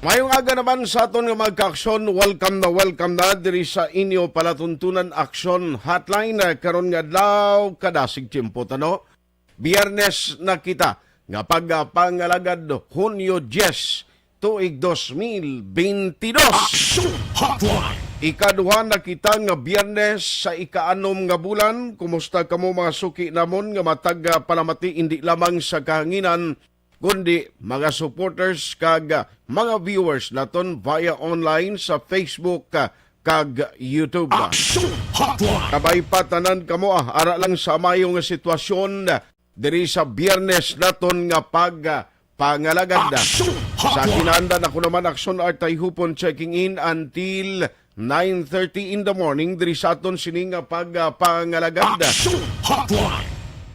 Mayong aga naman sa aton nga magka-aksyon, welcome na diri sa inyo palatuntunan aksyon hotline karon nga adlaw kadasig tiempo tano. Biyernes na kita nga pagpangalagad Hunyo 10 tuig 2022. Ikaduha na kita nga Biyernes sa ika-anom nga bulan. Kumusta kamo mga suki namon nga matag palamati hindi lamang sa kahanginan kundi mga supporters kag mga viewers naton via online sa Facebook kag YouTube. Kabay patanan kamo ara lang sa mayo nga sitwasyon diri sa Biyernes naton nga pangalagad. Sa kinahanglan ako naman aksyon artay hupon checking in until 9:30 in the morning diri sa aton sining pangalagad.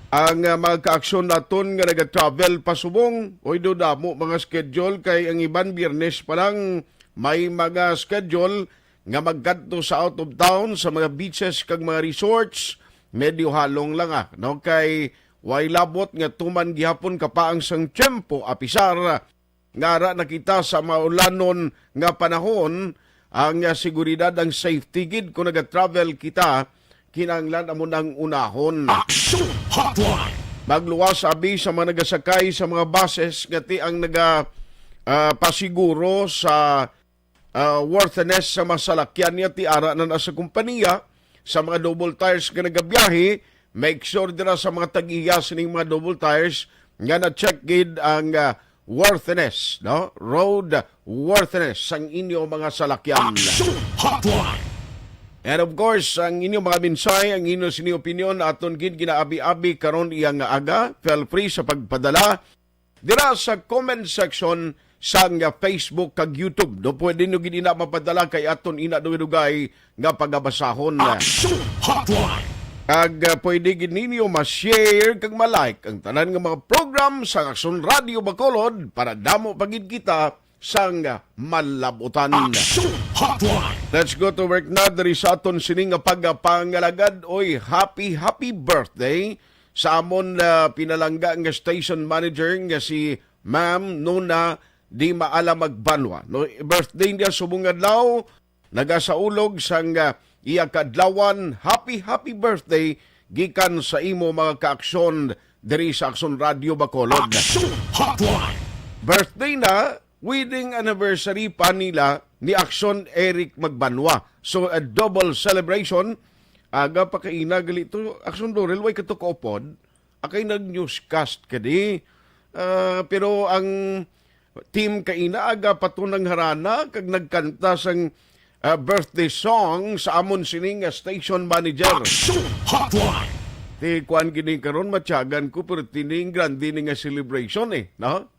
Ang mga ka-aksyon naton nga nag-travel pasubong, oy do damo mga schedule kay ang iban Biyernes pa lang may mga schedule nga magkadto sa out of town sa mga beaches kag mga resorts, medyo halong lang no kay way labot nga tuman gihapon kapaang sang tiyempo apisar ngara nakita sa maulanon nga panahon ang seguridad ang safety gid kung nag-travel kita kinanglan amo nang unahon. Magluwas abi sa mga nagasakay sa mga buses ngati ang pasiguro sa worthiness sa masalakyan niya ti ara na nasa kompanya sa mga double tires nga nagabiyahe. Make sure dira sa mga tag-iya sining mga double tires nga na-check gid ang worthiness, no? Road worthiness ang inyo mga salakyan. And of course, ang inyong mga minsay, ang inyong sini opinion, aton gid ginaabi-abi karon iyang aga. Feel free sa pagpadala dira sa comment section sa Facebook kag YouTube. Do pwede nyo gid ina mapadala kay aton ina dugay nga pagabasahon. Kag pwede gid ninyo ma-share kag ma-like ang tanan nga mga program sa Aksyon Radio Bacolod para damo pagid kita sang malabutan. Let's go to work na diri sa aton sining nga pagpangalagad. Oy, happy birthday sa amon pinalangga nga station manager nga si Ma'am Nona Di Maala Magbanwa. No, birthday niya subong adlaw, nagasaulog sang iya kadlawan. Happy birthday gikan sa imo mga kaaksyon diri sa Aksyon Radio Bacolod. Birthday na, wedding anniversary pa nila ni Aksyon Eric Magbanwa. So, a double celebration. Aga pa kaina, galito, Aksyon Dorel, way kato kaupod. Akay nag-newscast ka di. Pero ang team kaina, aga patunang harana, kag nagkanta sang birthday song sa amon sining station manager. Di kuan gini karon matyagan ko, pero tining grande nga celebration no?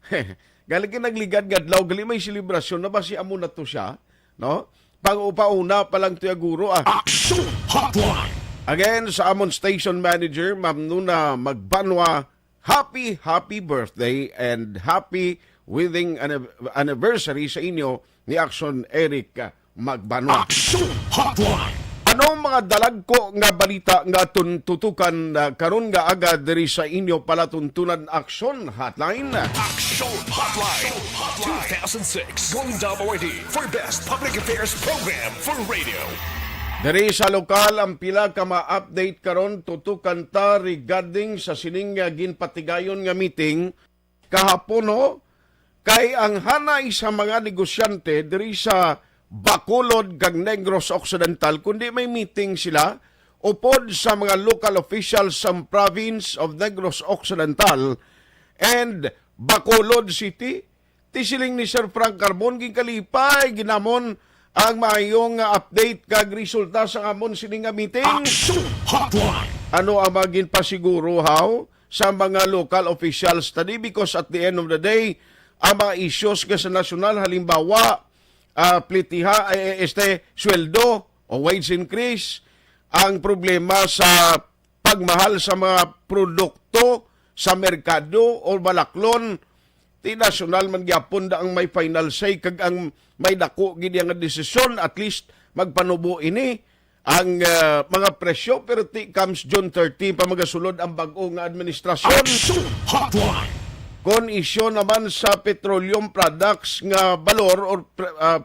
Galing nagligad gadlaw gali may selebrasyon na ba si amo na to siya, no? Pang-upauna pa lang tuya guro Again sa amon station manager Ma'am Nuna Magbanwa, happy birthday and happy wedding anniversary sa inyo ni Aksyon Eric Magbanwa. Anong mga dalagko nga balita nga tutukan karon nga aga diri sa inyo palatuntunan Aksyon Hotline? Action Hotline 2006 going WRD for Best Public Affairs Program for Radio. Diri sa lokal ang pila ka ma-update karon tutukan ta regarding sa sining ginpatigayon nga meeting kahapon kay ang hanay sa mga negosyante diri sa Bacolod kag Negros Occidental kundi may meeting sila upod sa mga local officials sa province of Negros Occidental and Bacolod City. Tisiling ni Sir Frank Carbon gikalipay ginamon ang maayong update kag resulta sa amon sining meeting. Ano ang maging pasiguro sa mga local officials tadi because at the end of the day ang mga issues nga sa nasyonal halimbawa plitiha, sweldo o wage increase, ang problema sa pagmahal sa mga produkto sa merkado o balaklon, ti nasyonal man gyapon da ang may final say kag ang may dako gid nga desisyon at least magpanubo ini ang mga presyo pero ti comes June 30 pa magasulod ang bag-o nga administrasyon. Kon isyo naman sa petroleum products nga balor or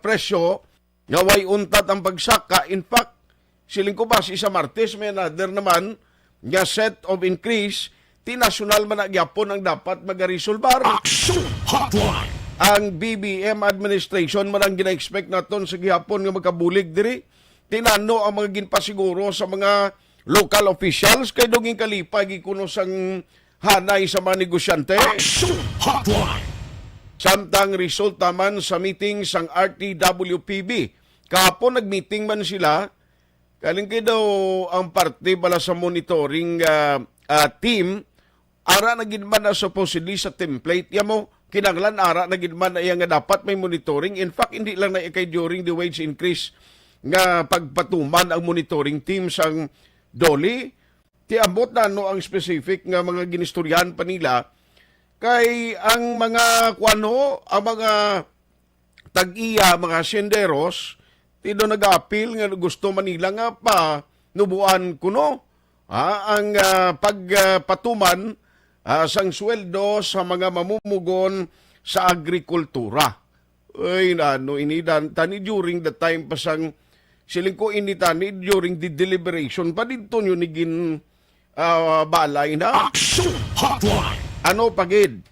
presyo nga way untat ang pagsaka. In fact, siling ko ba si sa Martes may another naman nga set of increase ti nasyonal man nagyapon ang dapat magaresolbar. Action Hotline. Ang BBM administration man ang gina-expect naton sa gihapon nga magkabulig diri. Tinano ang mga ginpasiguro sa mga local officials kay duging kalipay gikuno sang hanay sa mga negosyante. Action Hotline. Samtang resulta man sa meeting sang RTWPB. Kahapon nag-meeting man sila. Kaling kayo daw ang parte bala sa monitoring team. Ara na ginman na supposedly sa template. Yan mo, kinanglan ara na ginman na nga dapat may monitoring. In fact, hindi lang na ikay during the wage increase nga pagpatuman ang monitoring team sang DOLE. Tiambot na ano ang specific nga mga ginistoryahan pa nila kay ang mga ang mga tag-iya, mga senderos, tido nag-apil nga gusto Manila nga pa nubuan kuno ang pagpatuman sang sweldo sa mga mamumugon sa agrikultura. Ay ano inidan tani during the time pa sang siling ko initani during the deliberation pa dito nyo nigin balay na. Action Hotline. Ano pagid?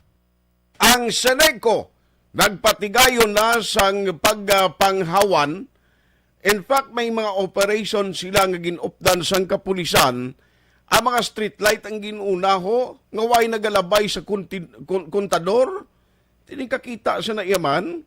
Ang Seneco nagpatigayon na sang pagpanghawan. In fact, may mga operation sila nga ginupdan sang kapulisan. Ang mga street light ang ginunaho, nga way nagalabay sa kontador. Tining kakita sa naiyaman.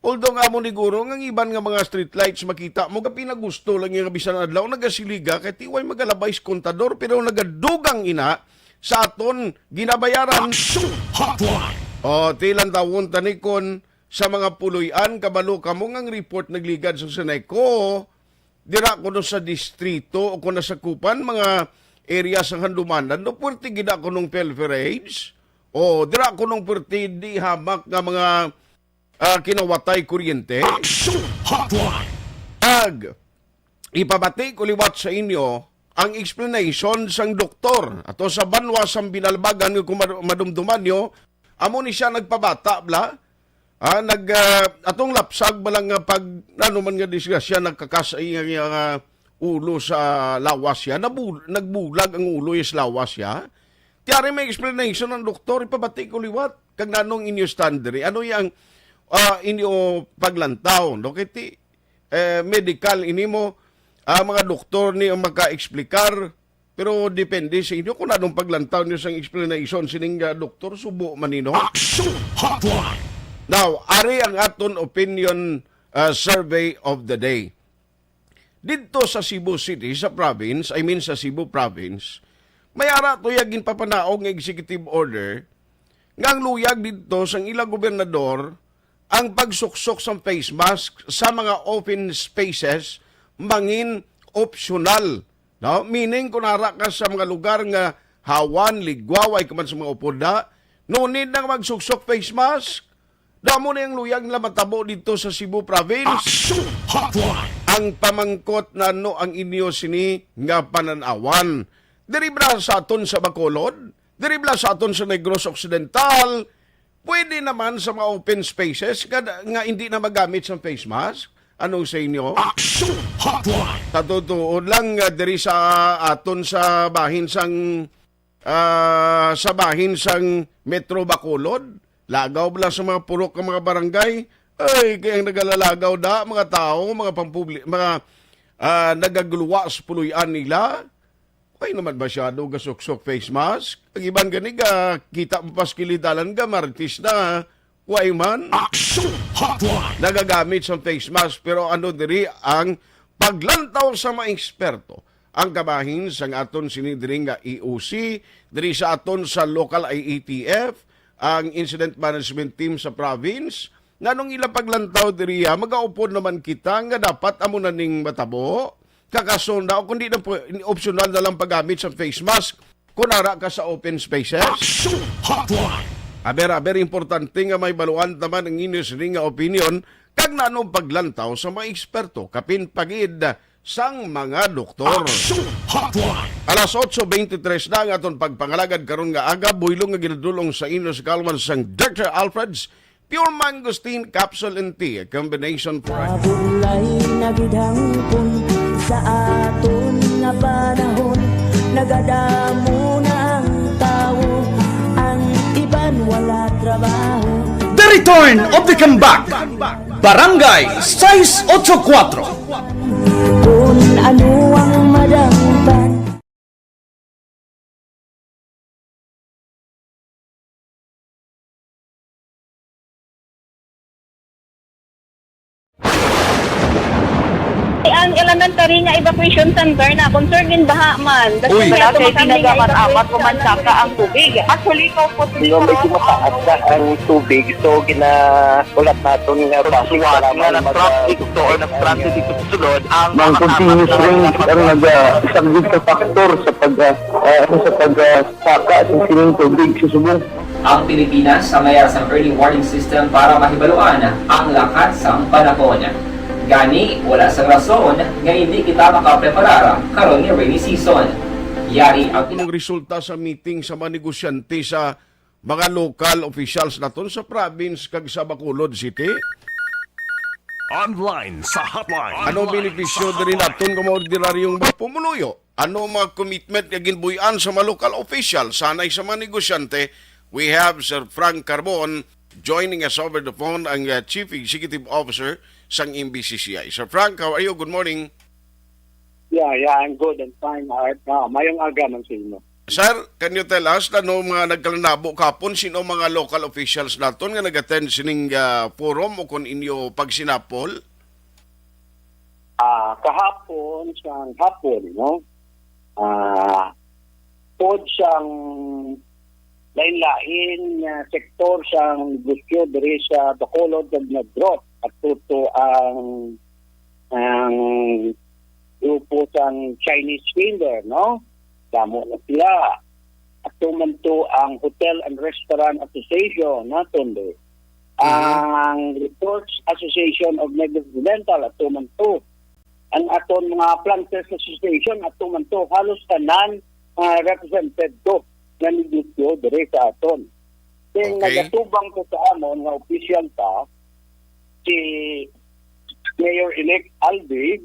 Although nga mo ni Guro, nga iban nga mga street lights makita mo, kapinagusto lang yung bisan adlaw, nagasiliga, kaya tiway magalabay sa kontador, pero nagadugang ina sa aton ginabayaran. Action Hotline. O, tilang tawon tanikon sa mga puluyan, kabalo ka mo ngang report nagligad sa Seneco, dira ko no sa distrito o kung nasa kupan, mga area sa handumanan, no pwerte gina ko nung pelferage, o dira ko nung pwerte di hamak nga mga kinawatay kuryente. Action Hotline. Ipabati ko liwat sa inyo ang explanation sang doktor. Ato sa banwa sang binalbagan kung madumduman nyo, amo ni siya nagpabata, bla? Atong lapsag balang pag nanuman nga disgrasya, nagkakasay nga ulo sa lawas siya, nagbulag ang ulo sa lawas siya. Tiyari may explanation ng doktor, ipabati ko liwat, kag nanong inyo standard. Ano yung inyo paglantaw, no? Kiti, medical, ini mo, mga doktor ni ang maka-explikar, pero depende sa inyo kung anong paglantaw niyo sa explanation, sining doktor, subo manino. Action Hotline. Now, ari ang aton opinion survey of the day. Dito sa Cebu City, sa province, sa Cebu province, may ara to yagin papanaog ng executive order, ngang luyag dito sa ilang gobernador, ang pagsuksok sa face mask sa mga open spaces mangin optional. No? Meaning, kung nara ka sa mga lugar nga hawan, ligwaway kaman sa mga upoda, no need na magsuksok face mask. Damo na yung luyag na matabo dito sa Cebu province. Action Hotline. Ang pamangkot na no ang inyo sini nga pananawan. Diribla sa aton sa Bacolod, diribla sa aton sa Negros Occidental, pwede naman sa mga open spaces nga hindi na magamit sa face mask. Anong sa inyo? Action Hotline. Tatutuod lang diri sa aton sa bahin sang Metro Bacolod. Lagaw bala sa mga purok ng mga barangay. Ay, kaya nagalalagaw da mga tao, mga pampublik, mga nagaguluwa sa puluyan nila. Ay naman masyado gasuksok face mask. Ang ibang ganig, kita mo pas kilitalan ka, martis na. Why man? Action Hotline. Nagagamit sa face mask. Pero ano diri ang paglantaw sa mga eksperto. Ang kabahin sa aton sinidring nga EOC, diri sa aton sa local IETF, ang incident management team sa province, nanong ilang paglantaw diri magaupod naman kita nga dapat amo na ning matabo, kakasunda o kundi na optional na lang paggamit sa face mask kung nara ka sa open spaces. Action Hotline. Aber importante nga may baluan naman ang inyo nga opinion kag nanong paglantaw sa mga eksperto kapin pagid sang mga doktor. Action Hotline. Alas 8:23 na ang aton pagpangalagad karon nga aga buylong nga ginadulong sa inyo sa kalwan sang Dr. Alfred's Pure Mangosteen Capsule and Tea, a combination for Abulay nagidangpon sa aton nga panahon. Nagadamo na ang tao, ang iban wala trabaho. The Return of the Comeback. Barangay 684. Kung ano ang madangpan. Ang elementary nga evacuation center na concern din baha man. Uy. Kaya Kaya pinagamat-amat evacuation kumansaka ang tubig. Actually, ikaw po So, medyo mataas na ang tubig. So, ulat natin nga passing para nga ng traffic to or nag-traffic dito sa sulod ang Mang continuous rain ang isang good sa factor sa pagsaka sa sining tubig sa subong. Ang Pilipinas sa mayroon sa early warning system para mahibaluan ang lakas ng panahon. Gani, wala sa rason nga hindi kita makapreparara karon ni rainy season. Yari ang Anong resulta sa meeting sa mga negosyante sa mga local officials naton sa province kag sa Bacolod City? Online sa hotline. Ano benepisyo diri naton nga mga ordinaryong pumuluyo? Ano mga commitment nga ginbuy-an sa mga local official? Sanay sa mga negosyante, we have Sir Frank Carbon joining us over the phone, ang Chief Executive Officer sang MBCCI. Sir Frank, how are you? Good morning. Yeah, I'm good and fine. Mayong aga man sa inyo. Sir, can you tell us ano mga nagkalanabo kapon, sino mga local officials naton nga nag-attend sining forum o kung inyo pagsinapol? Kahapon, siyang hapon, no? Pod siyang lain-lain sektor siyang gusto diri sa Bacolod ug Negros at tuto ang grupo sang Chinese vendor, no? Damo na sila. At tumanto ang Hotel and Restaurant Association naton do. Ang Resorts Association of Negros Occidental at tumanto. Ang aton mga Planters Association at tumanto. Halos tanan represented do na negosyo diri sa aton. Kaya nagatubang ko sa amon nga official ta si Mayor-elect Albi,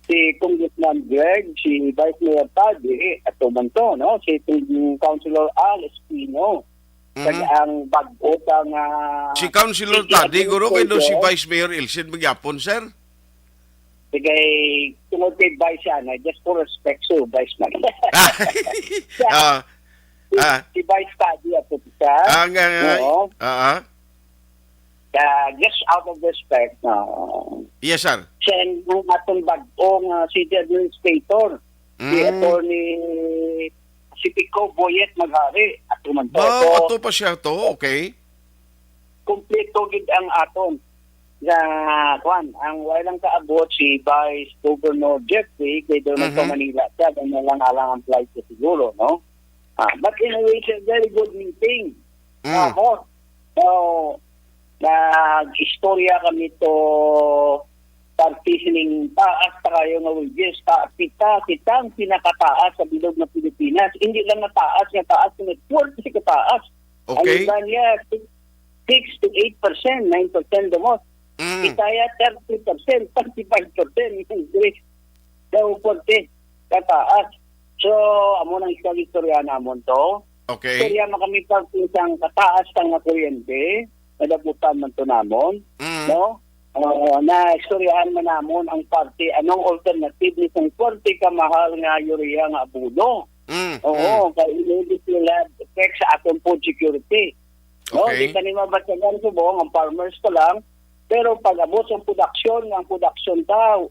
si Congressman Greg, si Vice Mayor Tadi, at tumanto, no? Si Councilor Al Espino, kag ang bago nga... Si Councilor Tadi, guro kayo si Vice Mayor Ilsen Magyapon, sir? Sige, tungod kay Vice yan, just for respect so, Vice Mayor. Si Vice Tadi at siya. Just out of respect, Yes, sir. send ng atong bagong city administrator, si Attorney si Pico Boyet Maghari at tumanto. Ito pa siya to, okay. Kompleto gid ang aton nga ang walang kaabot si Vice Governor Jeffrey kay doon sa Manila siya na lang alang ang flight siguro, no? But in a way, it's a very good meeting. So, nag-istorya kami to partitioning taas pa kayo nga wages. Kita ang pinakataas sa bilog ng Pilipinas. Hindi lang na taas, na 12 kataas. Okay. Ang iba niya, 6 to 8%, 9% the most. Kita ya 30%, 35%. Daw 40 kataas. So, amo nang istorya namon to. Okay. Istorya mo kami pag isang kataas tang na kuryente, nadabutan man to namon, no? Na istoryahan man namon ang party, anong alternative ni kung 40 ka mahal nga urea nga abuno. Kaya hindi sila effect sa atong food security. No, Okay. di kanima basagan subong ang farmers ko lang, pero pag abot ang production tao,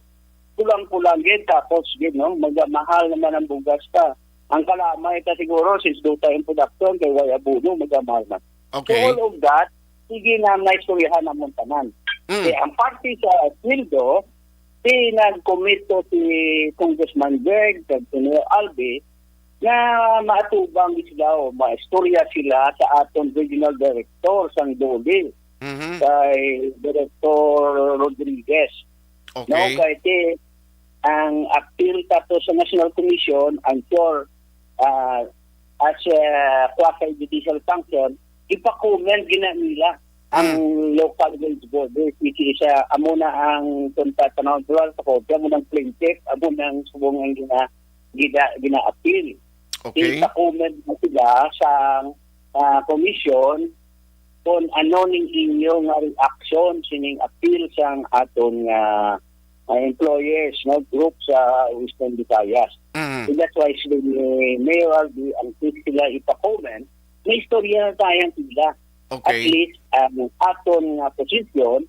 kulang-kulang gid tapos gid no, mahal naman ang bugas ta. Ang kalamay ta siguro since do tayong production kay way abuno magamahal na. Okay. So all of that, sige na naistoryahan ang muntanan. Ang party sa Swildo, nag-commit si Congressman Greg, Senator Albi, na maatubang sila o maistorya sila sa aton regional director sang Dole, kay Director Rodriguez. No, Okay. kay ang appeal tato sa National Commission and for as a quasi-judicial function, ipa-comment gina nila ang local wage borders, which is amo na ang tanawag sa kopya, amo ng plaintiff, amo ng subong ang gina-appeal. Okay. Ipa-comment na sila sa commission kung ano ning inyong reaction sining appeal sa aton employers, no, group sa Western Visayas. So that's why sila Mayor Albi ang sila ipa-comment, may istorya tayong sila. At Okay. least, aton posisyon,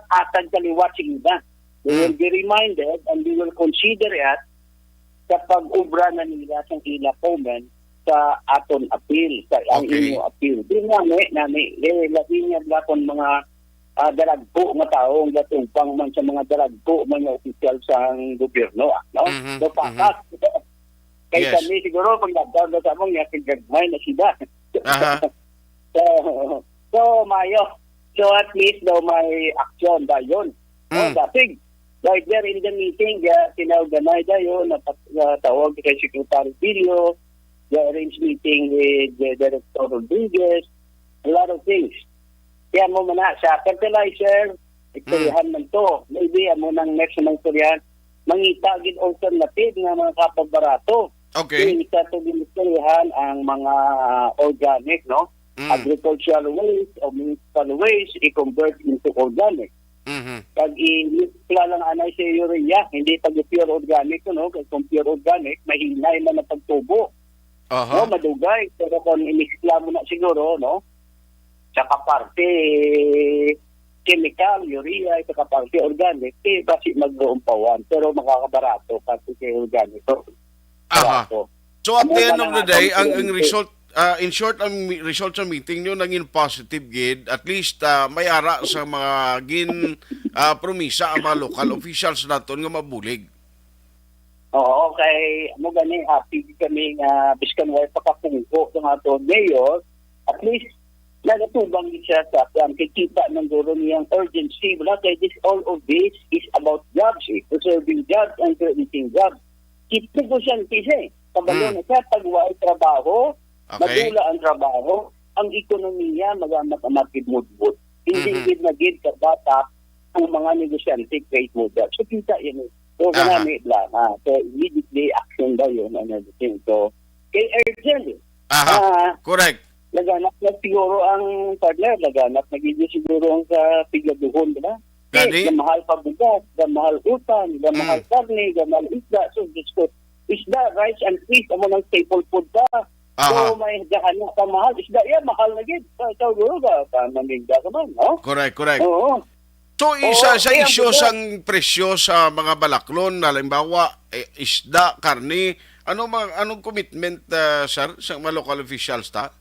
atag kaliwatching na. They will be reminded and we will consider it kapag ubra na nila sa ila comment sa aton appeal, sa ang Okay. inyo appeal. Di nami, labi niya lakon mga dalagpo nga tao, gatumpang man sa mga dalagpo man nga opisyal sa gobyerno. No? Mhm, So, pakas. Kaya Yes. kami siguro, pag nagdawag sa mong gagmay na sila. Aha. So, Mayo. So, at least daw may action ba yun? Dating, right there in the meeting, tinawganay dayon, tawag kay Secretary Pilio, the arranged meeting with the Director Rodriguez, a lot of things. Kaya mo na sa fertilizer, istoryahan man to. Maybe amo nang next na istoryahan, mangita gid alternative nga mga kapabarato. Okay. Isa to ginistoryahan ang mga organic, no? Agricultural waste o municipal waste i-convert into organic. Pag i-mixla lang anay sa urea, hindi pag pure organic, no? Kasi kung pure organic, mahinay man ang pagtubo. No, madugay. Pero kung i-mixla mo na siguro, no? Saka parte chemical, urea, saka parte organic, kasi mag-uumpawan. Pero makakabarato kasi kay organic. So, Aha. barato. So at the end of the day, ang Ang result, in short, ang result sa meeting nyo naging positive gid. At least may ara sa mga promisa ang mga local officials naton nga mabulig. Oo, kay mo gani happy kami nga biskan way pakapungko ng ato mayor, at least nagatubang siya sa plan kay kita ng guro niyang urgency. Wala kay all of this is about jobs, preserving jobs and creating jobs. Kita ko siya kasi kabalo na siya pagway trabaho, Okay. madula ang trabaho, ang ekonomiya magamit-amatid-mudbud. Hindi na gid ka bata ang mga negosyante create mo jobs. So kita yun. So ganami lang. So immediately action daw yun and everything. So kay urgent. Correct. Laganap na siguro ang partner, laganap na gid siguro ang sa pigaduhon, diba? Gani? Mahal pa bugas, mahal utang, mahal karne, mahal isda. So isda, rice and fish, amo ng staple food ba? So may dahan na pa mahal. Isda, mahal na gid. So siguro ba, mamingga ka man, no? Correct. Oo. So isa sa kaya isyo bukas- sang presyo sa mga balaklon, halimbawa isda, karne, anong commitment sir sa mga local officials ta?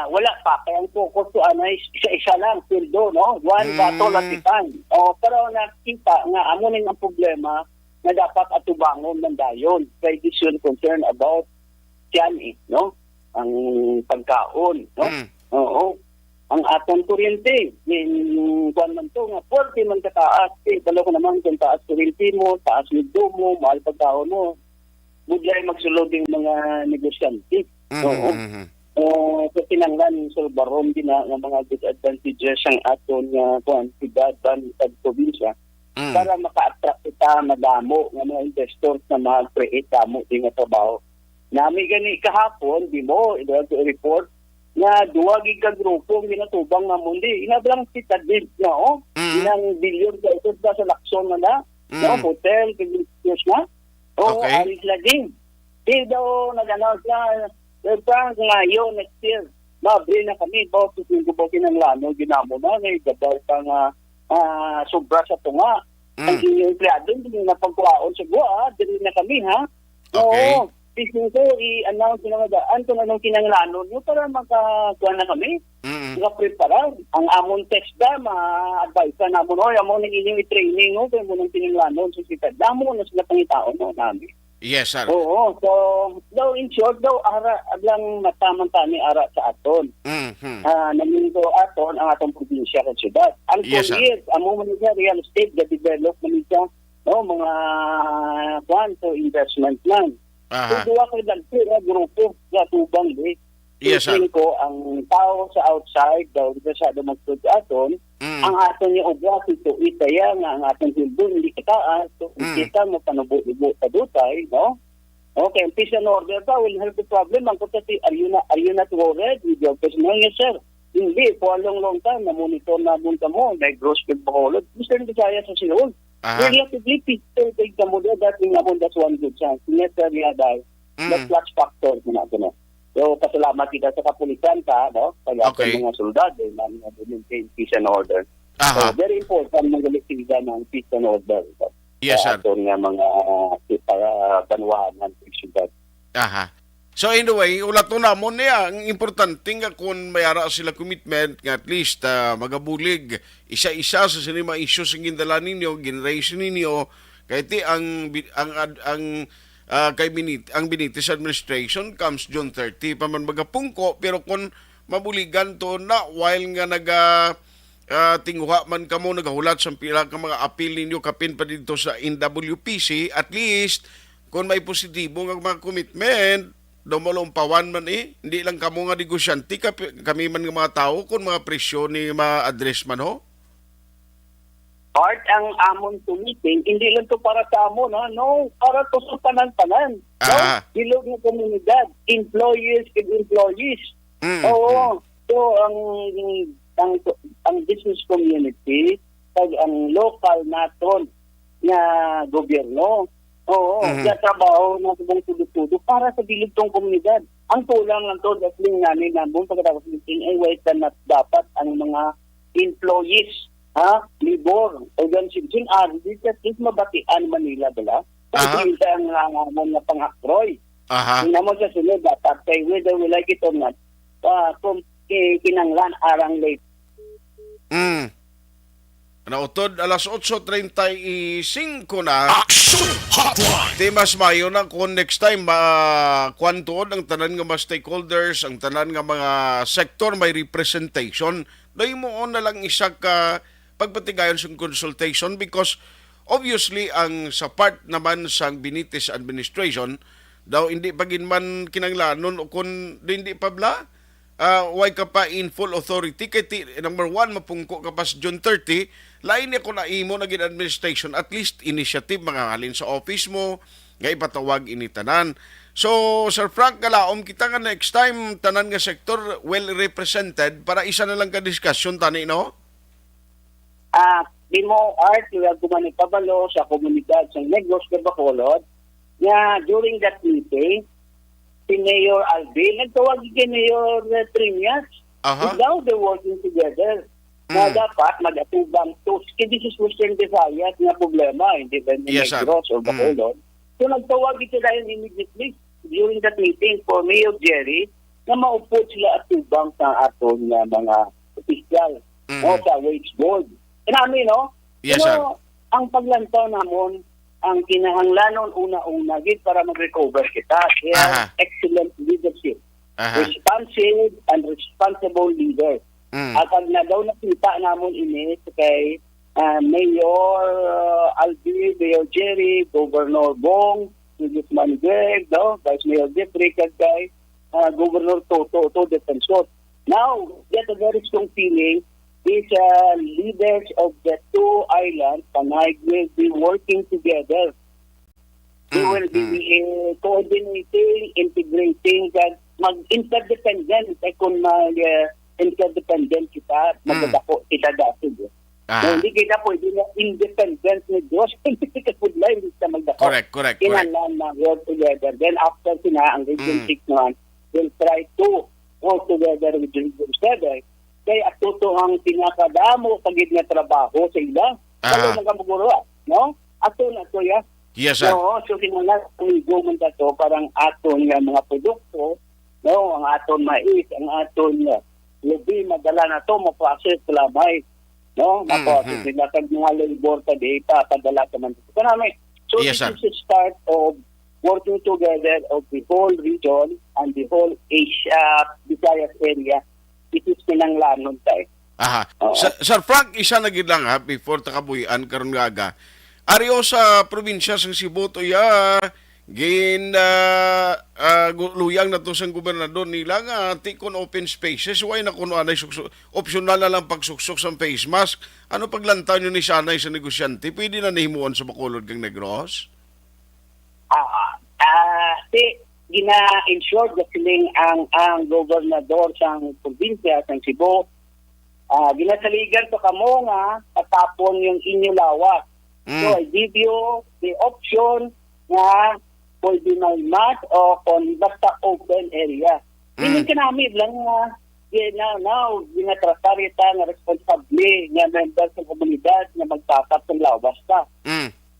Wala pa. Kaya ang focus ko isa-isa lang, pildo, no? One battle at a time. Pero nakita nga, amo ning ang problema na dapat atubangon ng dayon. Kaya this will concern about yan, no? Ang pagkaon, no? Oo. Ang atong kuryente, kung man to, nga 40 man kataas, talo ko naman kung taas kuryente mo, taas lido mo, mahal pagkaon mo, budlay magsulod yung mga negosyante. Oo. So tinanglan sa barom din na ng mga disadvantages ang aton nga kuantidad sa probinsya para maka-attract kita madamo ng mga investors na mag-create damo din nga trabaho. Nami gani kahapon, di mo, report na duwa gig ka grupo ang ginatubang nga mundi. Inablang kita din na, inang bilyon ka ito sa lakson na hotel, kagritos na. Okay. Aris laging. Di daw nag-announce na, ngayon, next year, mabili na kami, about 5 ng lano, ginamo na, gabal pa nga sobra sa tunga. Ang inyong empleyado, hindi na pagkuhaon sa buwa, dili na kami, ha? Okay. Oo, pising ko, i-announce na nga daan kung anong kinanglanon nyo para makakuha na kami. Nakaprepara. Ang amon text da, ma-advise ka na mo, amon nang inyong i-training, kaya mo nang kinanglanon, so sita, damo na sila pangitaon, namin. Yes, sir. Oo, so daw in short daw ara aglang matamang tani ara sa aton. Naminto aton ang atong probinsya at syudad. Ang Yes, sir. years amo man niya real estate the development niya no, mga kwanto investment man. Aha. So, duwa kay dagko grupo sa tubang di. Yes, sir. Tingin ko ang tao sa outside daw di sa dumagtod aton, ang aton ni obra ito itaya nga ang aton hildo hindi kataas, so kita mo panubo-ibo sa dutay, no? Okay, peace and order pa will help the problem. Ang kasi, are you not worried with your personal? Yes, sir. Hindi, for a long time, na-monitor na doon ka mo, like Gross Big Bacolod, Mr. Visaya sa Sinol. Relatively peaceful, take the model that we have, that's one good chance. Necessarily, dahil, the clutch factor, no? So, pasalamat kita sa kapulisan ka, no? Kaya Okay. sa mga soldado, na maintain peace and order. Aha. So, very important magalisigda ng peace and order. Yes, sir. Sa aton nga mga banwanan, syudad. Aha. So anyway, ulat to namon niya, ang importante nga kung mayara sila commitment nga at least magabulig isa-isa sa sinima issues ang gindala ninyo, generation ninyo, kahit ang Benitez administration comes June 30 pa man magapungko, pero kung mabuligan to na while nga tinguha man kamo nagahulat sa pila ka mga appeal ninyo kapin pa dito sa NWPC, at least kung may positibo nga mga commitment daw malumpawan man hindi lang kamo nga negosyante kami man nga mga tao kung mga presyo ni ma-address man ho. Part ang amon to meeting, hindi lang to para sa amon, ha? No, para to sa tanan-tanan. No? Ilog ng komunidad, employees and employees. Oo. So, ang business community, ang local naton na gobyerno, kaya trabaho na subong tudo-tudo para sa bilog tong komunidad. Ang tulang lang to, dasling namin nabong pagkatapos meeting, ay wait na dapat ang mga employees, labor, organization, RD, at least mabatian Manila, bala? Kasi ang mga pang-akroy. Tingnan mo sa sunod, dapat kay whether we like it or not, kung kinanglan arang late. Nautod, alas 8:35 na. Action Hotline. Di mas mayo na kung next time kwantuod ang tanan nga mga stakeholders, ang tanan nga mga sector may representation, dahil mo na lang isa ka pagpatigayon sa consultation, because obviously ang sa part naman sa Benitez administration daw hindi pagin man kinanglanon o kung hindi pa bla why ka pa in full authority kay number 1 mapungko ka pa sa June 30, lain niya kung naimo na gin administration at least initiative mga halin sa office mo nga ipatawag ini tanan. So Sir Frank, kalaom kita nga next time tanan nga sector well represented para isa na lang ka discussion tani, no? Di mo art gumani pabalo sa komunidad sa Negros de Bacolod nga during that meeting si Mayor Alvin, nagtawag kay Mayor Trinas. Now they're working together. Na dapat mag-atubang to. This is Western Visayas na problema, hindi ba ni Negros or Bacolod. So nagtawag sila immediately during that meeting for Mayor Jerry na maupo sila atubang sa aton na mga opisyal sa wage board. Namin, no? Yes, sir. Ang paglantaw namon, ang kinahanglanon una-una gid para mag-recover kita. Kaya excellent leadership. Responsive and responsible leader. At pag na daw nakita namon ini kay Mayor Alvin, Mayor Jerry, Governor Bong, Guzman Greg, Vice Mayor Jeffrey, kay Governor Toto Defensor. Now, get a very strong feeling is leaders of the two islands, Panay, will be working together. They will be coordinating, integrating, mag-interdependent. Kung mag-interdependent kita, magdako kita dati. Hindi kita pwede na independent ni Diyos. Hindi kita magdako. Correct. Kinalan na work together. Then after ang Region 6 naman, will try to work together with Region 7. Kaya at totoo ang pinakadamo pagid nga trabaho sa ila. Kaya magkamuguro, no? Ato na to, ya. Yes, sir. No, so kinala ang government to parang aton nga mga produkto, no? Ang aton mais, ang aton lubi, madala na to, ma-process lamay. No? Ma-process nila kag mga labor ka data, padala ka man. So yes, this is the start of working together of the whole region and the whole Asia, Visayas area. It is pinanglanon tayo. Sir Frank, isa na gid lang before takabuyan karon nga aga. Ariyo sa probinsya sa Cebu to ya luyang na to sa gobernador nila nga tikon open spaces why na kuno anay optional na lang pagsuksok sa face mask. Ano paglantaw nyo ni sanay sa negosyante? Pwede na nahimuon sa Bacolod kang Negros? Gina-ensure na siling ang gobernador sa probinsya sa Cebu. Ginasaligan to kamo nga katapon yung inyo lawas. So I give you the option na pwede na mat o kung basta open area. Hindi ka namin lang nga now, ginatratarita na responsable nga members ng komunidad na magtatat ng lawas ta.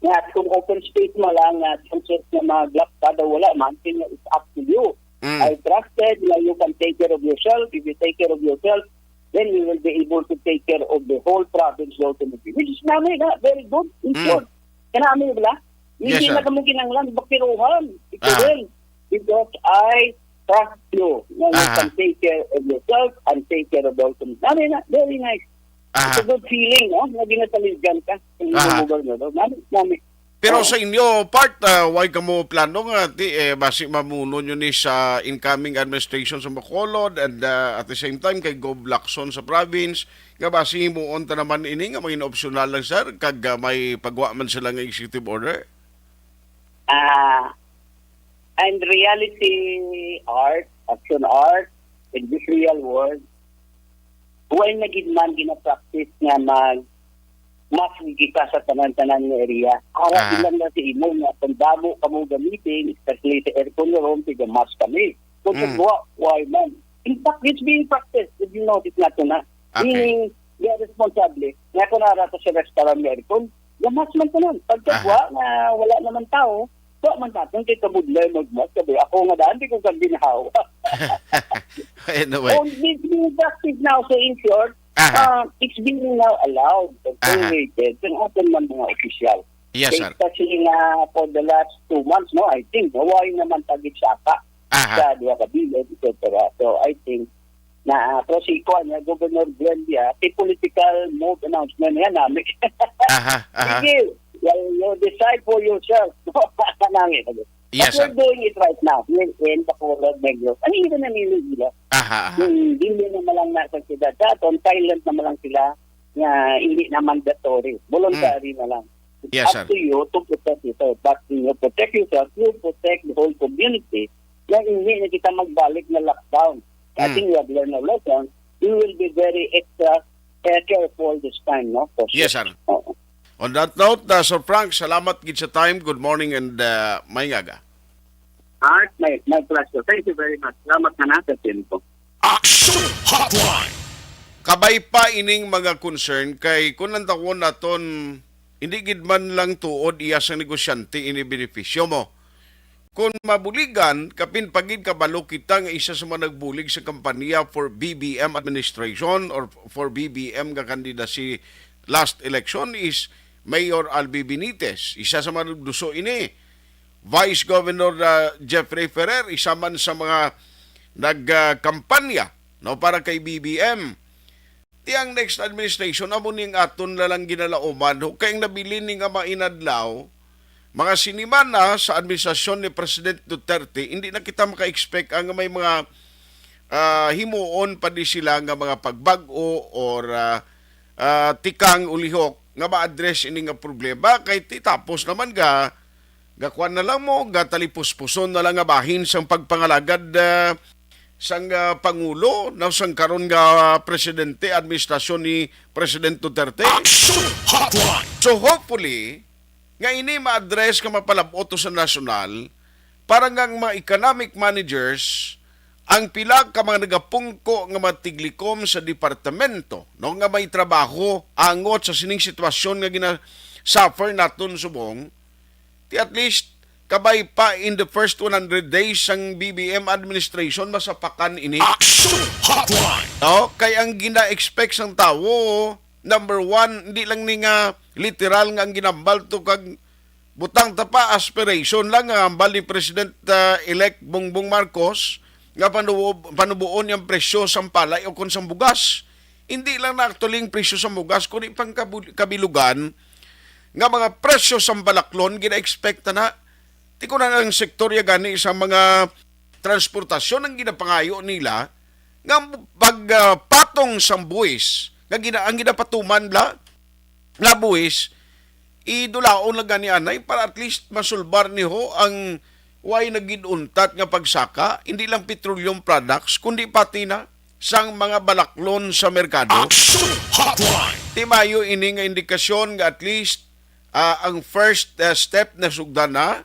Nga kung open space mo lang na chances na mag-lock ka daw wala man, it's up to you. I trusted na you can take care of yourself. If you take care of yourself, then we will be able to take care of the whole province ultimately. Which is namin very good. In short, kanami ba? Hindi Yes, na sir. kami kinanglan bakiruhan. Ito din. Because I trust you. Na you can take care of yourself and take care of the ultimate. Namin na, very nice. It's a good feeling, no? Na ginataligan ka. Namin. Pero sa inyo, part, why ka mo plano nga, basi mamuno nyo ni sa incoming administration sa Bacolod and at the same time kay Gov. Lacson sa province, nga basi mo ta naman ini nga maging optional lang sir, kag may pagwa man sila ng executive order? And reality art, action art, in this real world, when nagidman gina-practice nga mas kita sa tanan-tanan ng area. Para ilang na si imo nga pandamo kamo gamitin, especially sa aircon na ron, tiga mas kami. Kung why man? In fact, it's being practiced. If you notice na ito na. Meaning, they're responsable. Nga kung narata sa restaurant ng aircon, gamas man ito nun. Pagkagwa na wala naman tao, man natin kay kabudlay magmas. Sabi, ako nga daan, di ko kang binahaw. Anyway. So, it's being practiced now. So, in short, it's being now allowed and tolerated and open man mga official. Yes, sir. Especially na for the last 2 months, no, I think, why naman tagit saka sa diwa kabinet, etc. So, I think, na prosiko niya, Governor Glendia, the political move announcement niya namin. Sige, you decide for yourself. Yes, but sir. we're doing it right now. We're in Bacolod, Negros. Ano yun na nilila? Hindi naman lang nasa sila. Daton, silent naman lang sila na hindi na mandatory. Voluntary na lang. It's Yes, up sir. to you to protect yourself. But when you protect yourself, you protect the whole community. Na hindi na kita magbalik na lockdown. I think we have learned a lesson. We will be very extra careful this time, no? For sure. Yes, sir. On that note, Sir Frank, salamat gid sa time. Good morning and mayngaga. Art, my pleasure. Thank you very much. Salamat na sa tempo. Action Hotline. Kabay pa ining mga concern kay kung nantakon naton hindi gid man lang tuod iya sa negosyante ini benepisyo mo. Kung mabuligan, kapin pagid kabalo kita nga isa sa mga nagbulig sa kampanya for BBM administration or for BBM nga candidacy last election is Mayor Albi Benitez. Isa sa mga nagduso ini. Vice Governor Jeffrey Ferrer, isa man sa mga nagkampanya no, para kay BBM. Tiyang next administration, amo ning aton na lang ginalauman, kayang nabili ni nga mainadlaw, mga siniman na sa administrasyon ni President Duterte, hindi na kita maka-expect ang may mga himuon pa di sila nga mga pagbago or tikang ulihok nga ma-address ini nga problema kay tapos naman gakuan na lang mo, talipus-puson na lang nga bahin sang pagpangalagad sang Pangulo na sang karon nga presidente, administrasyon ni President Duterte. Action Hotline. So hopefully, nga ini ma-address ka mapalaboto sa nasyonal para nga mga economic managers ang pila ka mga nagapungko nga matiglikom sa departamento no nga may trabaho angot sa sining sitwasyon nga gina-suffer naton subong ti at least kabay pa in the first 100 days ang BBM administration masapakan ini. Action Hotline. No, kay ang gina-expect sang tawo number 1 hindi lang ni nga literal nga ang ginambal to kag butang tapa aspiration lang nga ambal ni President elect Bongbong Marcos nga panubuon yung presyo sa palay o kung sa bugas. Hindi lang na actually presyo sa bugas, kundi pang kabilugan nga mga presyo sa balaklon gina-expect na ti ko na ang sektorya gani sa mga transportasyon ang ginapangayo nila nga pagpatong sa buwis nga ang ginapatuman la nga buwis idulaon lang gani anay para at least masulbar niho ang way nagiduntat nga pagsaka hindi lang petroleum products kundi pati na sang mga balaklon sa merkado. Action Hotline. Di mayo ini nga indikasyon nga at least ang first step na sugdan na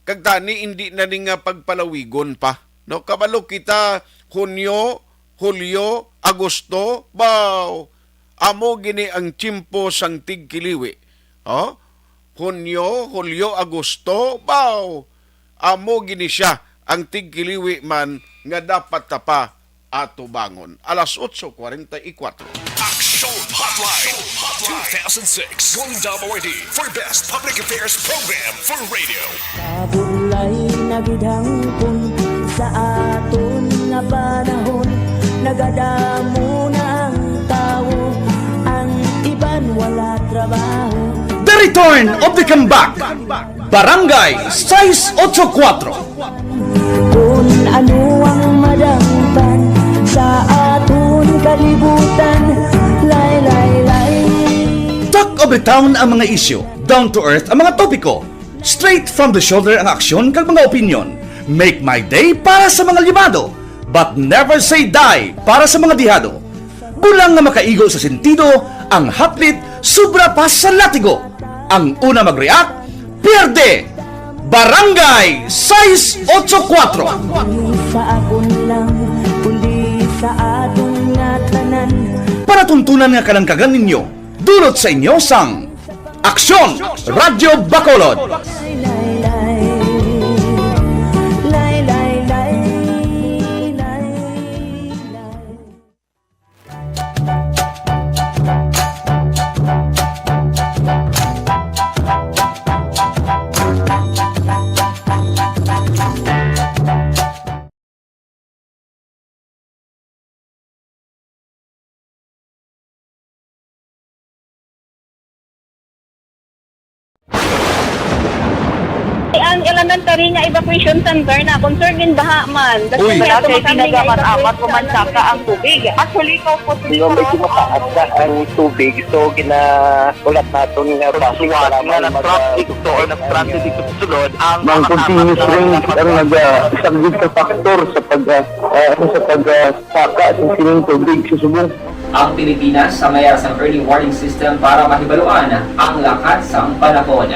kag tani hindi na ni nga pagpalawigon pa. No, kabalo kita Hunyo, Hulyo, Agosto, baw amo gini ang tiyempo sang tigkiliwi. Oh? Hunyo, Hulyo, Agosto, baw amo gini siya ang tigkiliwi man nga dapat tapa ato bangon. Alas 8:44. Action Hotline 2006. Going WID for Best Public Affairs Program for Radio. Kabulay nagidangpon sa aton nga panahon. Nagadamo na ang tao, ang iban wala trabaho. The Return of the Comeback. Barangay 684. Kung ano ang madangpan sa aton kalibutan. Lay, lay, lay. Talk of the town ang mga isyu, down to earth ang mga topiko, straight from the shoulder ang aksyon kag mga opinion. Make my day para sa mga limado, but never say die para sa mga dihado. Kulang nga makaigo sa sentido, ang haplit sobra pa sa latigo. Ang una mag-react, pierde. Barangay 684. Sa akon lang, kundi sa aton nga tanan. Para tuntunan nga kalangkagan ninyo, dulot sa inyo sang Aksyon Radyo Bacolod. Lay, lay, lay. Lay, lay, lay. Lay, lay. Ang elementary nga evacuation center na concern din baha man. Uy. Wala kayo pinagaman-amat kumansaka ang tubig. Actually, ikaw po Hindi medyo mataas na ang tubig. So, ulat natin nga Suwag nga ng traffic or nag-transit dito sa sulod ang Mang continuous rain ang isang good factor sa pagsaka at sining tubig sa subong. Ang Pilipinas sa mayroon sa early warning system para mahibaluan ang lakat sa panahon.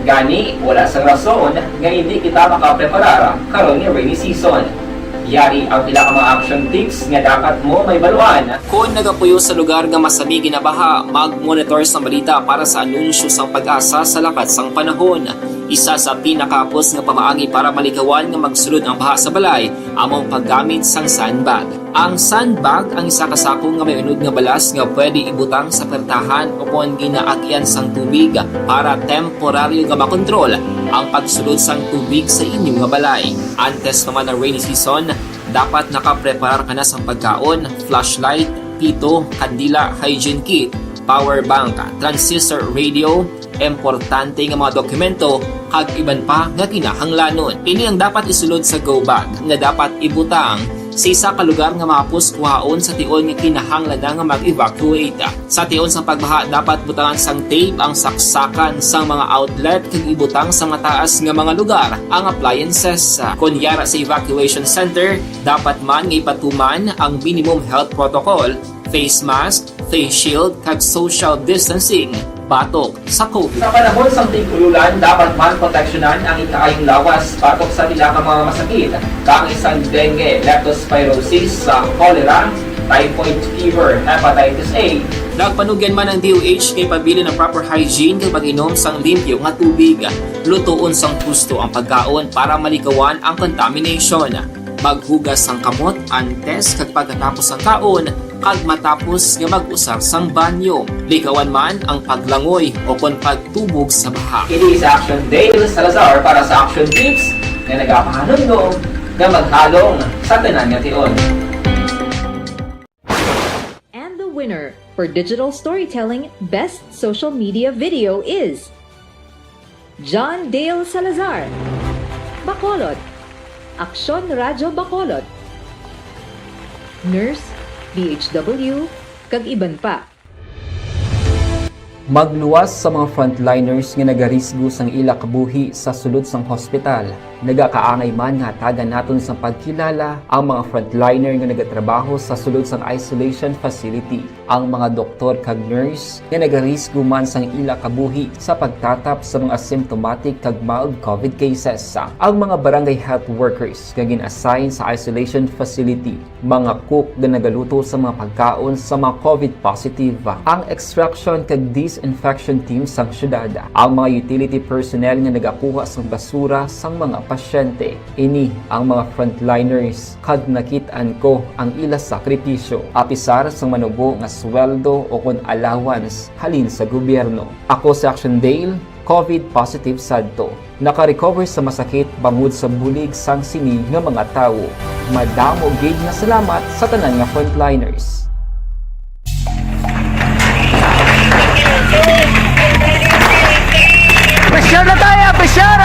Gani, wala sa rason nga hindi kita makapreparara karon ni rainy season. Yari ang pila ka mga action tips nga dapat mo may baluan. Kung nagapuyo sa lugar nga masabi ginabaha, mag-monitor sa balita para sa anunsyo sang pag-asa sa lakat sang panahon. Isa sa pinakapos nga pamaagi para malikawan nga magsulod ang baha sa balay, among paggamit sang sandbag. Ang sandbag ang isa ka sako nga may unod nga balas nga pwede ibutang sa pertahan upon ginaagyan sang tubig para temporaryo nga makontrol ang pagsulod sang tubig sa inyong nga balay. Antes naman ng rainy season, dapat nakapreparar ka na sang pagkaon, flashlight, pito, kandila, hygiene kit, power bank, transistor radio, importante nga mga dokumento kag iban pa nga kinahanglanon. Ini ang dapat isulod sa go bag nga dapat ibutang sa isa ka lugar nga mapus kuhaon sa tion nga kinahanglan nga mag-evacuate. Sa tion sa pagbaha dapat butangan sang tape ang saksakan sang mga outlet kag ibutang sa mataas nga mga lugar ang appliances. Kunyara sa evacuation center, dapat man nga ipatuman ang minimum health protocol, face mask, face shield kag social distancing. Batok sa COVID. Sa panahon sa tigululan, dapat man proteksyonan ang ikaayong lawas batok sa tila ka mga masakit. Kang isang dengue, leptospirosis, cholera, typhoid fever, hepatitis A. Nagpanugyan man ang DOH kay pabili ng proper hygiene kay pag-inom sang limpyo nga tubig. Lutuon sang gusto ang pagkaon para malikawan ang contamination. Maghugas sang kamot antes kag pagkatapos ang kaon kag matapos nga mag-usar sang banyo. Likawan man ang paglangoy o kon pagtubog sa baha. Kini sa Action Dale Salazar para sa Action Tips nga nagapahanundong nga maghalong sa tanan nga tion. And the winner For digital storytelling, best social media video is John Dale Salazar, Bacolod, Aksyon Radyo Bacolod, Nurse, DHW, kag iban pa. Magluwas sa mga frontliners nga nagarisgo sang ila kabuhi sa sulod sang hospital. Nagakaangay man nga tagan naton sa pagkilala ang mga frontliner nga nagatrabaho sa sulod sang isolation facility. Ang mga doktor kag nurse nga nagarisgo man sang ila kabuhi sa pagtatap sa mga asymptomatic kag mild COVID cases. Ang mga barangay health workers nga gin-assign sa isolation facility, mga cook nga nagaluto sa mga pagkaon sa mga COVID positive, ang extraction kag disinfection team sang syudad, ang mga utility personnel nga nagakuha sang basura sang mga pasyente. Ini ang mga frontliners kag nakit-an ko ang ila sakripisyo apisar sang manubo nga sweldo o kon allowance halin sa gobyerno. Ako si Action Dale, COVID positive sadto. Naka-recover sa masakit bangod sa bulig sang sini nga mga tawo. Madamo gid na salamat sa tanan nga frontliners. Pressure na tayo! Pressure!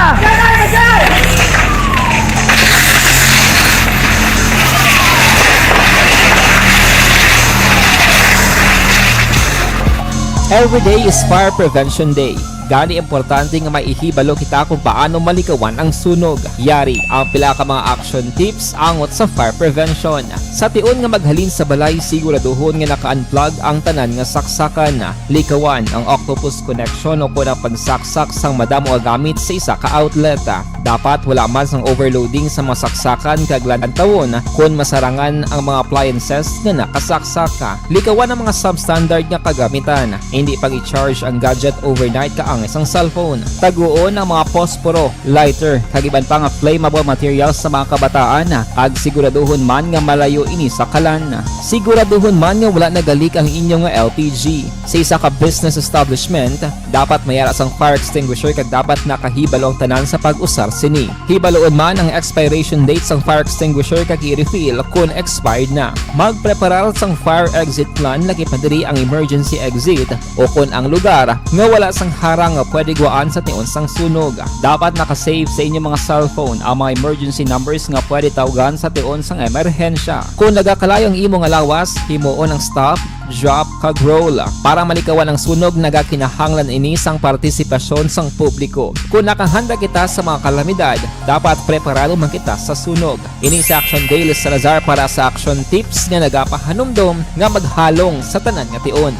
Every day is Fire Prevention Day. Gani importante nga maihibalo kita kung paano malikawan ang sunog. Yari ang pila ka mga action tips angot sa fire prevention. Sa tion nga maghalin sa balay, siguraduhon nga naka-unplug ang tanan nga saksakan. Likawan ang octopus connection o kung ang pagsaksak sang madamo nga gamit sa isa ka outlet. Dapat wala man sang overloading sa mga saksakan kag lantawon kung masarangan ang mga appliances nga nakasaksaka. Likawan ang mga substandard nga kagamitan. Hindi pag i-charge ang gadget overnight ka ang isang cellphone. Taguon ang mga posporo, lighter, kag iban pa nga flammable materials sa mga kabataan. Ag siguraduhon man nga malayo ini sa kalan. Siguraduhon man nga wala nagalik ang inyong nga LPG. Sa isa ka business establishment, dapat mayara sang fire extinguisher kag dapat nakahibalo ang tanan sa pag-usar sini. Hibaloon man ang expiration date sang fire extinguisher kag i-refill kung expired na. Magpreparar sang fire exit plan laki padiri ang emergency exit o kung ang lugar nga wala sang harang nga pwede guwaan sa tion sang sunog. Dapat nakasave sa inyong mga cellphone ang mga emergency numbers nga pwede tawagan sa tion sang emerhensya. Kung nagakalayo ang imong lawas, himuon ang stop, drop, kag roll. Para malikawan ang sunog, nagakinahanglan ini sang partisipasyon sang publiko. Kung nakahanda kita sa mga kalamidad, dapat preparado man kita sa sunog. Ini sa Action Dale Salazar para sa action tips nga nagapahanumdom nga maghalong sa tanan nga tion.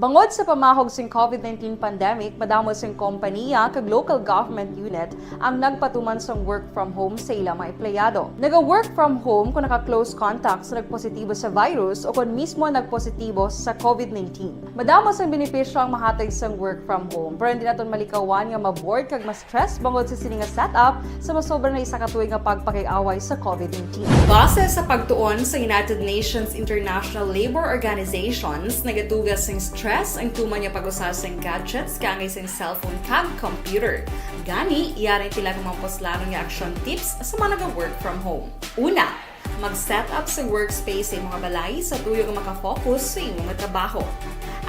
Bangod sa pamahog sing COVID-19 pandemic, madamo sing kompanya kag local government unit ang nagpatuman sang work from home sa ilang mga empleyado. Naga-work from home kung naka-close contact sa nagpositibo sa virus o kung mismo nagpositibo sa COVID-19. Madamo sang benepisyo ang mahatag sang work from home, pero hindi naton malikawan nga ma-bored kag ma-stress bangod sa sini nga setup sa masobra na isa ka tuig nga pagpakiaway sa COVID-19. Base sa pagtuon sa United Nations International Labour Organizations, nagatugas sing stress ang tuman niya pag-usar sa gadgets kangay sa cellphone kag computer. Gani, iyaring pila ng mga poslanong nga action tips sa mga nag-work from home. Una, mag-set up sa workspace sa mga balay sa tuyo nga makafocus sa imong trabaho.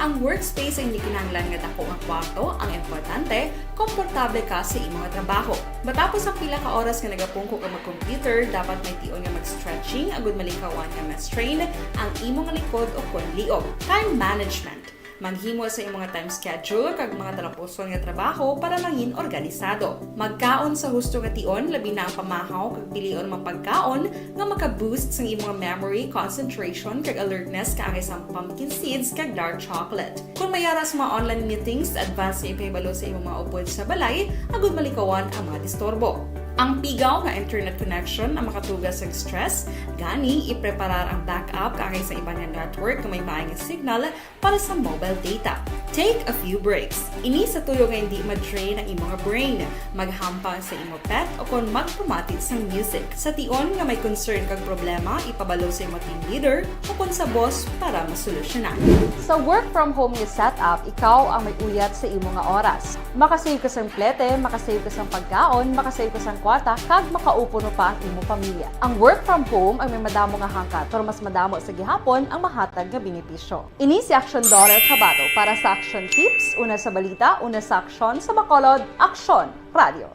Ang workspace ay hindi kinahanglan nga dako nga kwarto, ang importante, komportable ka sa imong trabaho. Matapos ang pila ka oras nga nagapungko ka mag-computer, dapat may tion nga mag-stretching agud malikawan nga ma-strain ang imong likod o kon liog. Time management. Maghimo sa imong time schedule kag mga talapuson nga trabaho para mangin organisado. Magkaon sa husto nga tion, labi na ang pamahaw kag pilion mga pagkaon nga maka-boost sa imong memory, concentration kag alertness kaangay sa pumpkin seeds kag dark chocolate. Kung mayara sa mga online meetings, advance nga ipahibalo sa imong mga upod sa balay, agud malikawan ang mga disturbo. Ang pigaw nga internet connection ang makatugas sa stress, gani ipreparar ang backup kaangay sa ibang network kung may maayong signal para sa mobile data. Take a few breaks. Ini sa tuyo nga hindi ma-drain ang imong brain, maghampang sa imong pet o kung magpumatid sa music. Sa tion nga may concern kag problema, ipabalo sa imong team leader o kung sa boss para masolusyonan. Sa work from home nga setup, ikaw ang may uyat sa imong nga oras. Makasave ka sa plete, makasave ka sa pagkaon, makasave ka sa kwarta kag makaupo no pa ang imo pamilya. Ang work from home ay may madamo nga hangkat pero mas madamo sa gihapon ang mahatag nga benepisyo. Ini si Action Daughter Kabato para sa Action Tips, una sa balita, una sa aksyon sa Bacolod, Action Radio.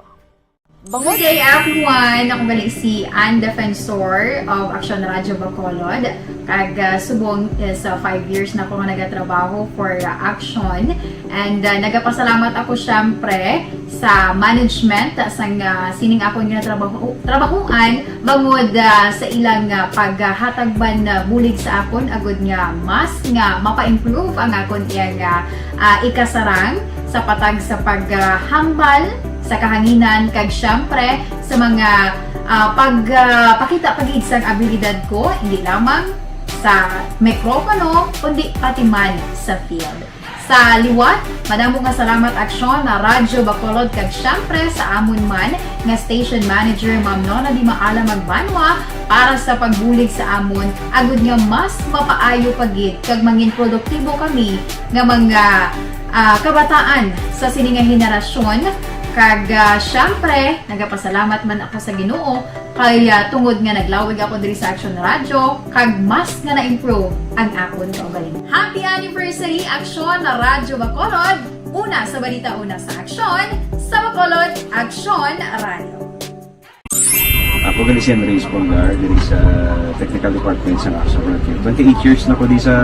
Good day everyone! Ako balik si Ann Defensor of Action Radio Bacolod. Kag subong is 5 years na ako nga nagatrabaho for Action. And nagapasalamat ako syempre sa management sang sining ako nga trabahuan bangod sa ilang paghatagban bulig sa akon agud nga mas nga mapa-improve ang akon iyang ikasarang sa patag sa paghambal sa kahanginan kag syempre sa mga pagpakita pagid sang abilidad ko hindi lamang sa mikropono kundi pati man sa field. Sa liwat, madamo nga salamat Aksyon na Radyo Bacolod kag syempre sa amon man nga station manager Ma'am Nona Di Maala Magbanwa para sa pagbulig sa amon agud nga mas mapaayo pagid kag mangin produktibo kami nga mga kabataan sa sining nga henerasyon. Kag syempre, nagapasalamat man ako sa Ginoo kay tungod nga naglawig ako diri sa Action Radio kag mas nga na-improve ang akon kaugalingon. Happy anniversary Action na Radyo Bacolod! Una sa balita, una sa aksyon sa Bacolod, Action Radio. Ako gali si Andres Polgar diri sa Technical Department sa Action Radio. 28 years na ko di sa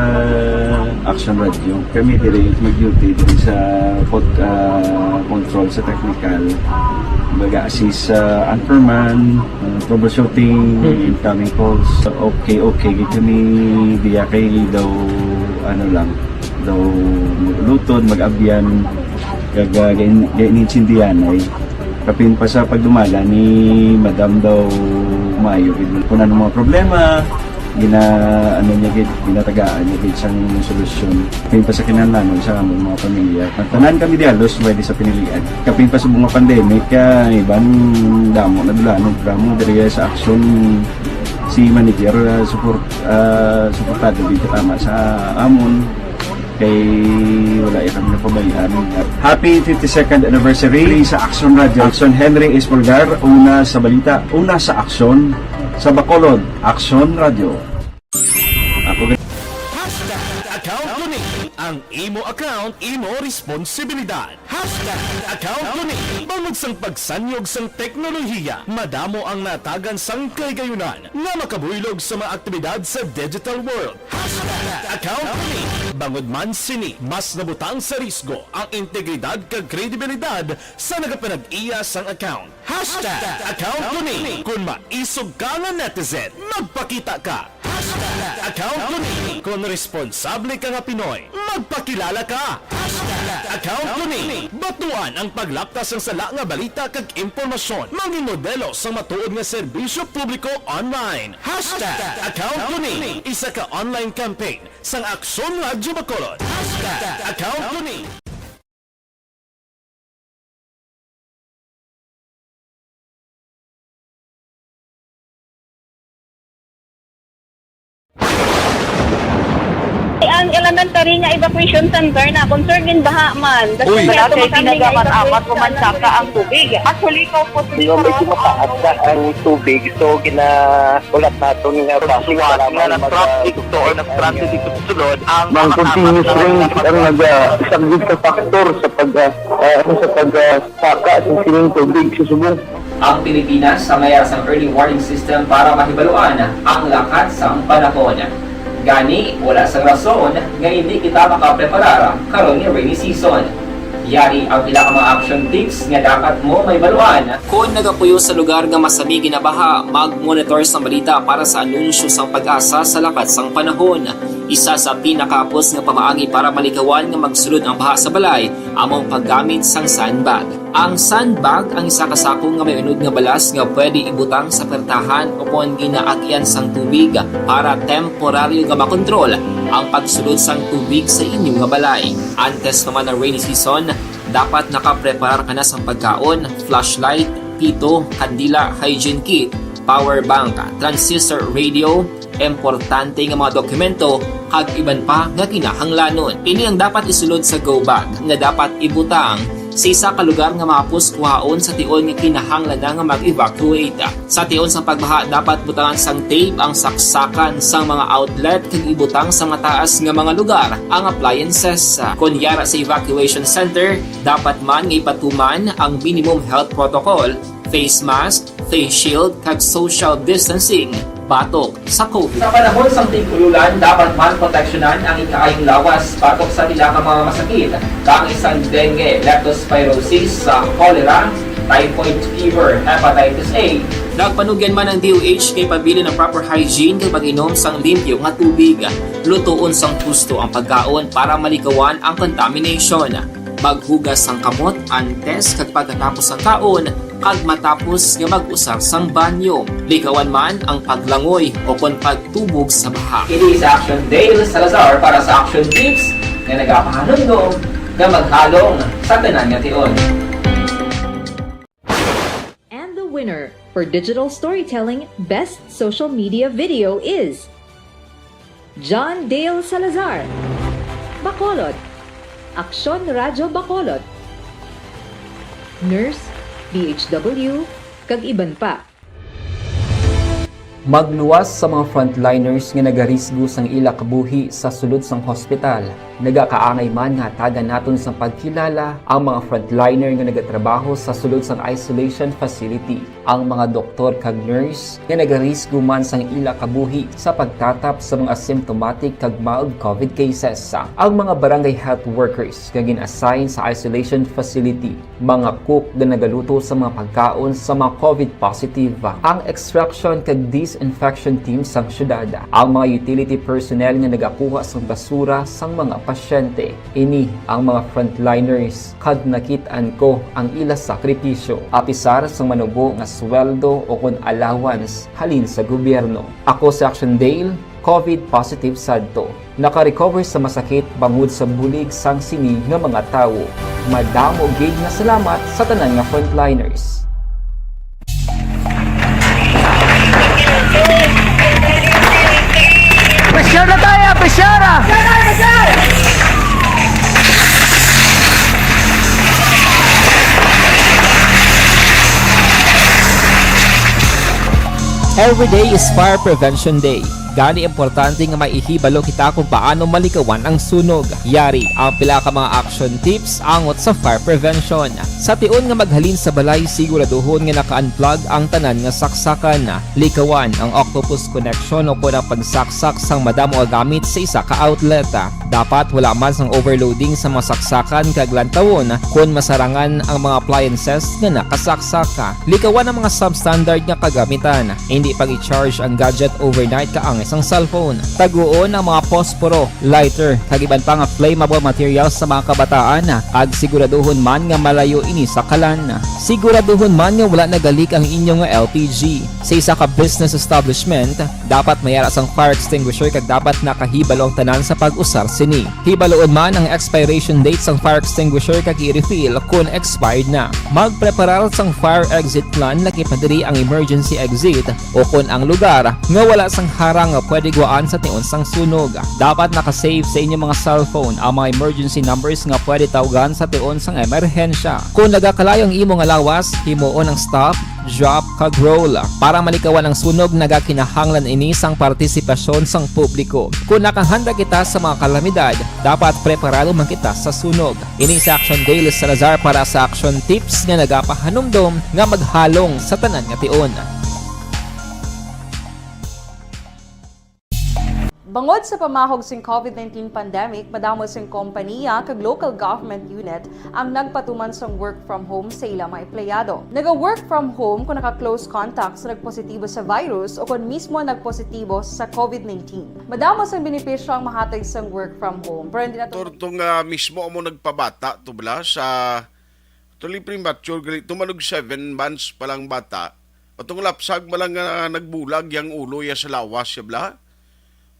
Action Radio. Kami diri mag-duty diri sa control sa technical. Mag-assist sa anchorman, troubleshooting, incoming calls. Okay, kami diya kay daw daw maglutod, mag-abyan, gainitsindihan ay kapin pa sa pagdumala ni Madam daw Mayo kung ano mga problema ginatagaan niya gid sang solusyon kapin pa sa kinahanglan sa among mga pamilya tanan kami dialos pwede sa pinilian kapin pa sa mga pandemic iban damo na dulanon programo diri sa aksyon si manager suportado dito tama sa amon kay wala kami napabayaan. Happy 52nd anniversary sa Action Radio. Action Henry Espolgar, una sa balita, una sa aksyon sa Bacolod, Action Radio. Ako Account ko ni ang imo account, imo responsibilidad. Account ko ni bangod sang pagsanyog sang teknolohiya, madamo ang natagan sang kaygayunan nga makabuylog sa mga aktibidad sa digital world. Account ko ni bangod man sini mas nabutang sa risgo ang integridad kag kredibilidad sa nagapanag-iya sang account. Account ko ni kung maisog ka nga netizen, magpakita ka. Account ko ni kung responsable ka nga Pinoy, magpakilala ka. Account ko ni batuan ang paglaptas ng sala nga balita kag impormasyon, mangin modelo sa matuod nga serbisyo publiko online. Account ko ni isa ka online campaign sang Aksyon Radyo Bacolod. Account ko ni Ang elementary nga evacuation center na concerned din baha man. Uy. Kaya pinagaman-amat ko man saka ang tubig. Actually, ikaw po Hindi mo medyo mataas ang tubig. So, ulat nato nga pasuwag nga ng traffic to or nag-traffic dito sa sulod. Mang continuous rain ang nag-isang sa factor sa pagsaka sa sining tubig sa subong. Ang Pilipinas sa mayroon sa early warning system para mahibaluan ang lakat sa panahon. Gani, wala sa rason nga hindi kita makapreparara karon nga rainy season. Yari ang pila ka mga action tips nga dapat mo may baluan. Kung nagapuyo sa lugar nga masami ginabaha, mag-monitor sa balita para sa anunsyo sang pag-asa sa lakat sang panahon. Isa sa pinakapos nga pamaagi para malikawan nga magsulod ang baha sa balay, among paggamit sang sandbag. Ang sandbag ang isa ka sako nga may unod nga balas nga pwede ibutang sa pertahan upon ginaagyan sang tubig para temporaryo nga makontrol ang pagsulod sang tubig sa inyong nga balay. Antes naman ng rainy season, dapat nakaprepare ka na sa pagkaon, flashlight, pito, kandila, hygiene kit, power bank, transistor radio, importante nga mga dokumento, kag iban pa nga kinahanglanon. Ini ang dapat isulod sa go bag nga dapat ibutang sa isa ka lugar nga mapus kuhaon sa tion nga kinahanglan na nga mag-evacuate. Sa tion sa pagbaha dapat butangan sang tape ang saksakan sa mga outlet kag ibutang sa mataas nga mga lugar ang appliances. Kunyara sa evacuation center, dapat man nga ipatuman ang minimum health protocol, face mask, face shield kag social distancing batok sa COVID. Sa panahon sa tig-ululan, dapat man proteksyonan ang ikaayong lawas batok sa tila ka mga masakit, kang isang dengue, leptospirosis, cholera, typhoid fever, hepatitis A. Nagpanugyan man ang DOH kay pabili ng proper hygiene kay pag-inom sang limpyo nga tubig. Lutuon sang husto ang pagkaon para malikawan ang contamination. Maghugas sang kamot antes kag pagkatapos ang kaon kag matapos nga mag-usar sang banyo. Likawan man ang paglangoy o kon pagtubog sa baha. Kini sa Action Dale Salazar para sa Action Tips nga nagapahanundong nga maghalong sa tanan nga tion. And the winner for Digital Storytelling Best Social Media Video is John Dale Salazar, Bacolod, Aksyon Radyo Bacolod, Nurse, DHW, kag iban pa. Magluwas sa mga frontliners nga nagarisgo sang ila kabuhi sa sulod sang hospital. Nagakaangay man nga tagan naton sa pagkilala ang mga frontliner nga nagatrabaho sa sulod sang isolation facility. Ang mga doktor kag nurse nga nagarisgo man sang ila kabuhi sa pagtatap sa mga asymptomatic kag mild COVID cases. Ang mga barangay health workers nga gin-assign sa isolation facility, mga cook nga nagaluto sa mga pagkaon sa mga COVID positive. Ang extraction kag disinfection team sang syudad, ang mga utility personnel nga nagakuha sang basura sang mga pasyente. Ini ang mga frontliners kad nakitaan ko ang ila sakripisyo apisar sang manubo nga sweldo o kun allowance halin sa gobyerno. Ako sa Action Dale, COVID positive sadto. Naka-recover sa masakit bangod sa bulig sang sini nga mga tawo. Madamo gig na salamat sa tanan nga frontliners. Presyara tayo! Presyara! Every day is Fire Prevention Day. Gani importante nga maihibalo kita kung paano malikawan ang sunog. Yari ang pila ka mga action tips angot sa fire prevention. Sa tion nga maghalin sa balay, siguraduhon nga naka-unplug ang tanan nga saksakan. Likawan ang octopus connection o kung ang pagsaksak sang madamo nga gamit sa isa ka outlet. Dapat wala man sang overloading sa mga saksakan kag lantawon kung masarangan ang mga appliances nga nakasaksaka. Likawan ang mga substandard nga kagamitan. Hindi pag i-charge ang gadget overnight kaang isang cellphone. Taguon ang mga posporo, lighter, kag iban pa nga flammable materials sa mga kabataan. Ag siguraduhon man nga malayo ini sa kalan. Siguraduhon man nga wala nagalik ang inyong LPG. Sa isa ka business establishment, dapat mayara sang fire extinguisher kag dapat nakahibalo ang tanan sa pag-usar sini. Hibaloon man ang expiration date sang fire extinguisher kag i-refill kung expired na. Magpreparar sang fire exit plan nakipadiri ang emergency exit o kung ang lugar nga wala sang harang nga pwede guwaan sa tion sang sunog. Dapat nakasave sa inyong mga cellphone ang mga emergency numbers nga pwede tawagan sa tion sang emerhensya. Kung nagakalayo ang imong lawas, himuon ang stop, drop, kag roll. Para malikawan ang sunog, nagakinahanglan ini sang partisipasyon sang publiko. Kung nakahanda kita sa mga kalamidad, dapat preparado man kita sa sunog. Ini sa Action Dale Salazar para sa Action Tips nga nagapahanumdom nga maghalong sa tanan nga tion. Bangod sa pamahog sing COVID-19 pandemic, madamo sing kompanya kag local government unit ang nagpatuman sang work from home sa ilang mga empleyado. Naga-work from home kung naka-close contacts na nagpositibo sa virus o kung mismo nagpositibo sa COVID-19. Madamo sang benepisyo ang mahatag sang work from home. Pero hindi na Itong mismo mo nagpabata, tubla, sa tuloy premature, tumanog 7 months palang bata, itong lapsag malang nagbulag yung ulo ya sa lawas, ya bla?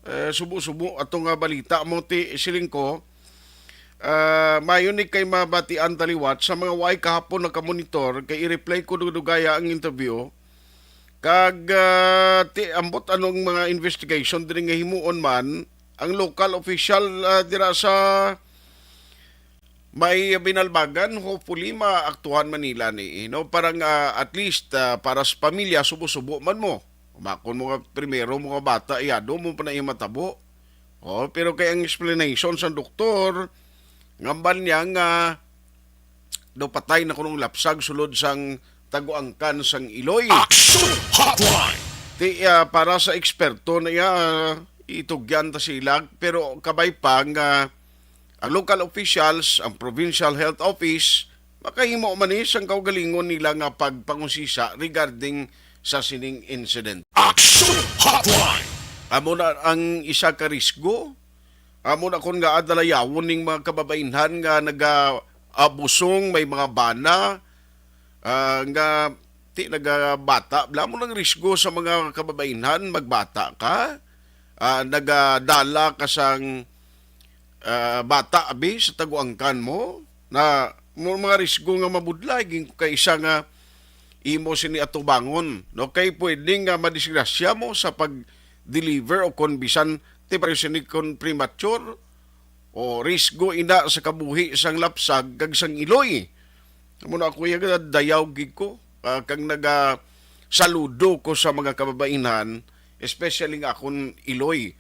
Subo-subo atong balita mo ti siling ko mayon ni kay mabatian taliwat sa mga way kahapon nakamonitor kay i-reply ko dugaya ang interview kag ti ambot anong mga investigation diri nga himuon man ang local official dira sa may binalbagan, hopefully maaktuhan Manila ni no, parang at least para sa pamilya subo-subo man mo. Makon mo nga primero mga bata iyado mo pa na matabo. Pero kay ang explanation sa doktor ngambal niya nga do patay na kunong lapsag sulod sang taguangkan sang Iloy. Action Hotline. Para sa eksperto na itugyan ta sila pero kabay pa nga ang local officials, ang provincial health office, makahimo man ang kaugalingon nila nga pagpangusisa regarding sa sining incident. Action Hotline! Amo na ang isa ka risgo. Amo na kung nga adalayawon ning mga kababainhan nga nag-abusong, may mga bana, nga ti nagabata. Lamo ng risgo sa mga kababainhan, magbata ka, nagadala ka sang bata abi sa taguangkan mo na mga risgo nga mabudlay kay isa nga imo sini atubangon no kay pwedeng nga madisgrasya mo sa pag-deliver o kon bisan ti sini kon premature o risgo ina sa kabuhi sang lapsag kag sang Iloy. Muna ako yung dayaw gid ko kag saludo ko sa mga kababainan especially nga akong Iloy.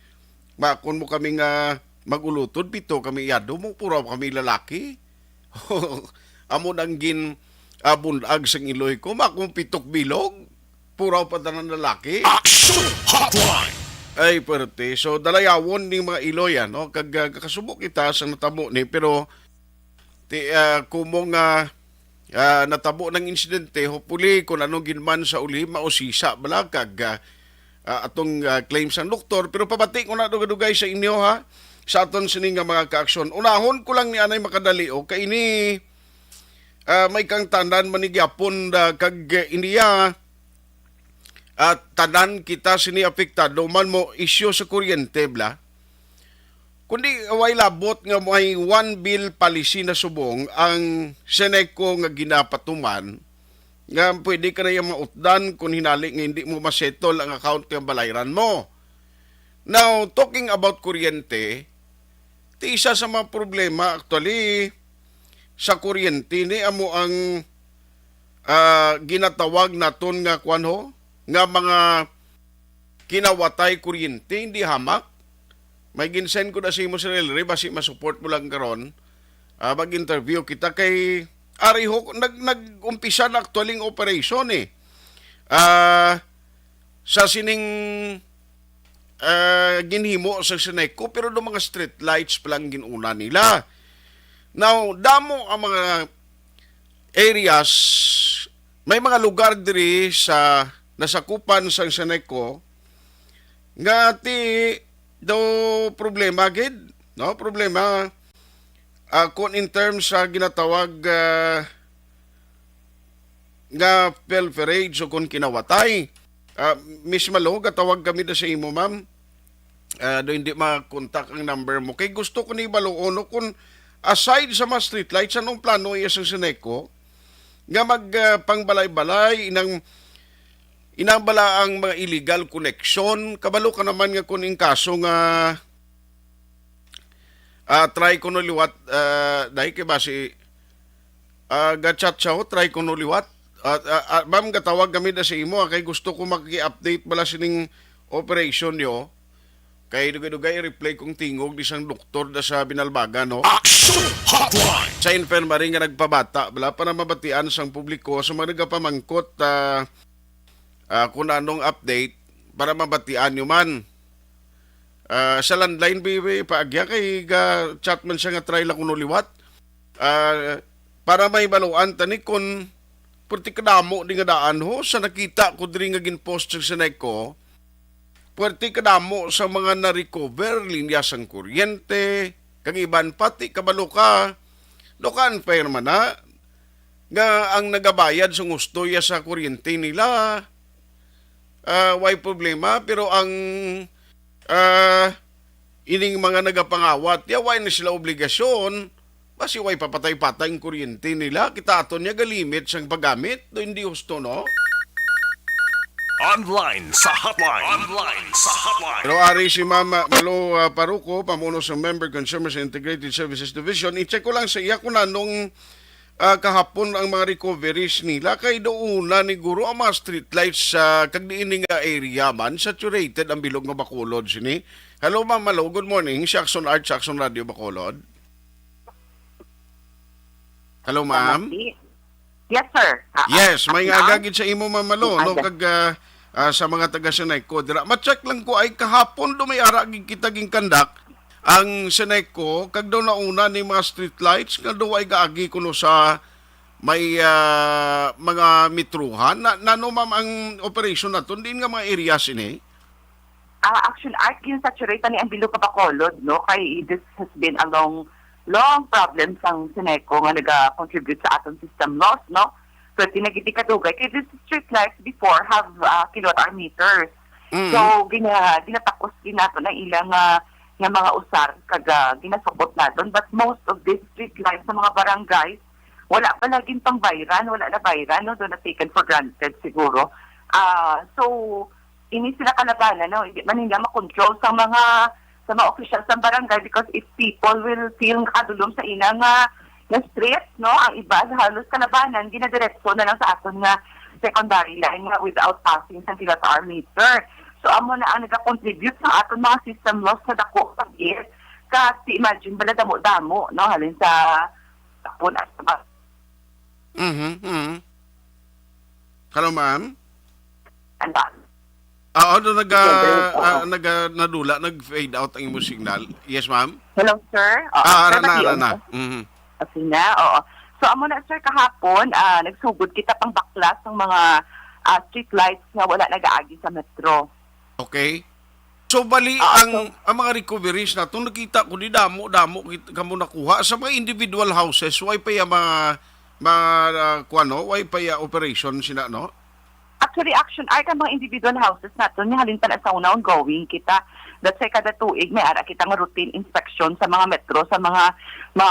Makon mo kami nga magulutod pito kami yado mo puro kami lalaki. Amo nang gin bunag sang Iloy ko makong pitok bilog puro pa tanan lalaki. Action Hotline. Ay perte. So dalayawon ning mga Iloy no kag kakasubok kita sa natabo ni pero kumong natabo ng insidente hopefully kung ano ginman sa uli mausisa bala kag atong claims ang doktor pero pabati ko na dugay sa inyo ha sa aton sining nga mga kaaksyon. Unahon ko lang ni anay makadali o kay ini may kang tanan manigyapon kag iniya at tanan kita sini apektado man mo isyu sa kuryente bla. Kundi away labot nga may one bill policy na subong ang Seneco nga ginapatuman nga pwede ka na yung mautdan kung hinali nga hindi mo masettle ang account ng balayran mo. Now, talking about kuryente, isa sa mga problema actually sa kuryente ni amo ang ginatawag naton nga kwanho nga mga kinawatay kuryente hindi hamak. May ginsend ko na si mo sa Relry basi masupport mo lang karon. Mag-interview kita kay Ariho nag-umpisa na actually operation sa sining ginhimo sa Seneco pero do mga street lights pa lang ginuna nila. Now, damo ang mga areas, may mga lugar diri sa nasakupan sa Seneco nga ti do problema gid, no? Problema kung in terms sa ginatawag nga pilferage o kung kinawatay. Miss Malo, katawag kami na sa imo, ma'am. Do hindi makontak ang number mo. Kay gusto ko ni Baloono kung aside sa mga streetlights, anong plano iya sa Seneco nga magpangbalay-balay inambala ang mga illegal connection. Kabalo ka naman nga kung in kaso nga try ko no liwat dahil kay basi gachat siya ho, try ko no liwat. Ma'am, katawag kami na sa imo kay gusto ko maki-update bala sining operation nyo. Kay dugay-dugay replay kong tingog di sang doktor da sa binalbaga no. Action Hotline. Sa infirmary nga nagpabata bala para mabatian sang publiko sa mga nagapamangkot kung anong update para mabatian nyo man. Sa landline baby paagya kay chat man siya nga try lang kuno liwat. Para may baluan tani kun purti kadamo di nga daan ho sa nakita ko diri nga ginpost sa Seneco. Puwerte kadamo sa mga na-recover, linya sang kuryente, kang iban pati, kabalo ka. Dokan pa naman na, nga ang nagabayad sa gusto ya sa kuryente nila. Why problema, pero ang ining mga nagapangawat, why na sila obligasyon, basi why papatay-patay ang kuryente nila, kita aton niya galimit sang paggamit, do hindi gusto no? Online sa hotline. Pero ari si Mama Malo Paruco, pamuno sa Member Consumers Integrated Services Division. I-check ko lang sa iya kung anong kahapon ang mga recoveries nila. Kay doon ni Guro ang mga streetlights sa kagdiining area man, saturated ang bilog nga Bacolod sini. Hello Ma'am Malo, good morning. Saxon Art, Saxon Radio Bacolod. Hello Ma'am. Yes, sir. Yes, may agagid sa imo Ma'am Malo, no, kag sa mga taga Senayco dira. Ma-check lang ko ay kahapon do may ara gid kita ging kandak ang Senayco kag daw nauna ni mga street lights nga daw ay gaagi kuno sa may mga mitruhan. Nano ma'am ang operation naton din nga mga areas ini? Actually, yung saturate ni ang bilog ka Bacolod, no? Kay this has been a long problem sang Seneco nga nag-contribute sa atong system loss, no? So, tinagiti kadugay. Kaya these street lights before have kilowatt-hour meters. So, ginatakos din nato ng ilang nga mga usar kag ginasukot naton. But most of these street lights sa mga barangays, wala pa laging pang-bayran, wala na bayran, no? Doon na taken for granted siguro. So, ini sila kalabanan, no? Hindi man nila makontrol sa mga officials ng barangay because if people will feel kadulom sa inang na streets, no, ang iba halos kalabanan ginadiretso na lang sa aton nga secondary line nga without passing sa kilowatt-hour meter. So amo na ang nag-contribute sa aton mga system loss sa dako pag-air. Kasi imagine bala damo-damo, no, halin sa tapon at sa Hello ma'am. anda. Doon nadula, nag-fade out ang imong signal. Yes, ma'am? Hello, sir. Na. Okay na, oo. So, amo na, sir, kahapon, nagsugod kita pang baklas ng mga street lights na wala nag-aagi sa metro. Okay. So, bali, ang mga recoveries na itong nakita ko, di damo kamo nakuha. Sa mga individual houses, why pa yung why pa yung operation sina, no? Actually, Action Art ang mga individual houses natin, halin pa na sa una ongoing kita. That's why kada tuig may ara kitang routine inspection sa mga metro, sa mga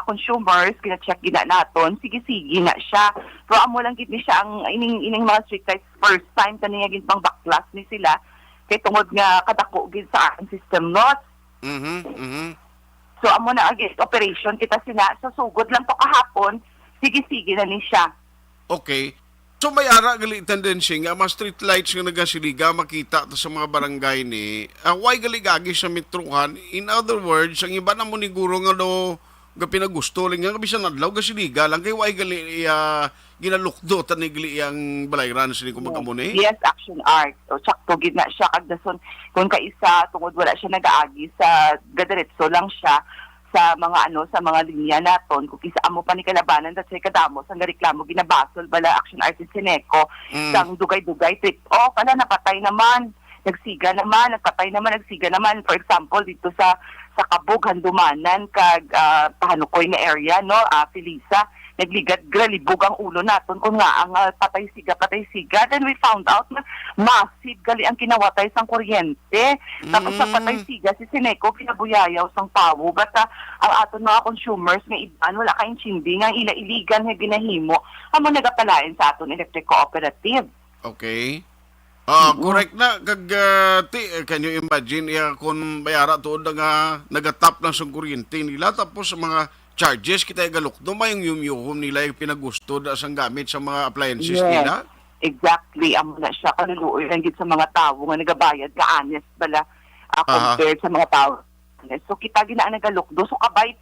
consumers, kina-check gina naton, sige-sige na siya. Pero amo lang gid ni siya ang ining mga street lights first time kaniya gid pang baklas ni sila kay tungod nga kadako gid sa ating system loss. So amo na agad operation kita sila sa sugod lang to kahapon, sige-sige na ni siya. Okay. So may ara gali tendency nga mga street lights nga nagasiliga makita to sa mga barangay ni why galigagi sa mitruhan. In other words, ang iba na mo ni guro nga do ga pinagusto lang nga bisan adlaw gasiliga lang kay why gali ginalukdo tan gali ang balayran sini kung magamuni. Yes, Action Art. O sakto gid na siya kag dason kung kaisa tungod wala siya nagaagi sa gadiretso lang siya sa mga linya naton kung kisa amo pa ni kalabanan that's why kadamo sang reklamo ginabasol bala Action Artist Seneco sang dugay-dugay trip pala napatay naman nagsiga naman for example dito sa Kabug Handumanan kag Pahanukoy na area no Felisa nagligad gralibog ang ulo naton kung nga ang patay siga then we found out na massive gali ang kinawatay sang kuryente tapos sa patay siga si Seneco pinabuyayaw sang pawo but ang aton mga consumers nga iban wala kayong chindi nga iligan nga ginahimo amo nagapalain sa aton electric cooperative. Okay. Correct na kag can you imagine kung bayara tuod nga nagatap na sa kuryente nila tapos sa mga charges kita igalukdo may yung nila yung pinagusto da sang gamit sa mga appliances nila. Exactly, amo na siya kaluluoy lang gid sa mga tawo nga nagabayad ka honest bala compared sa mga tawo. So kita gina nagalukdo so kabay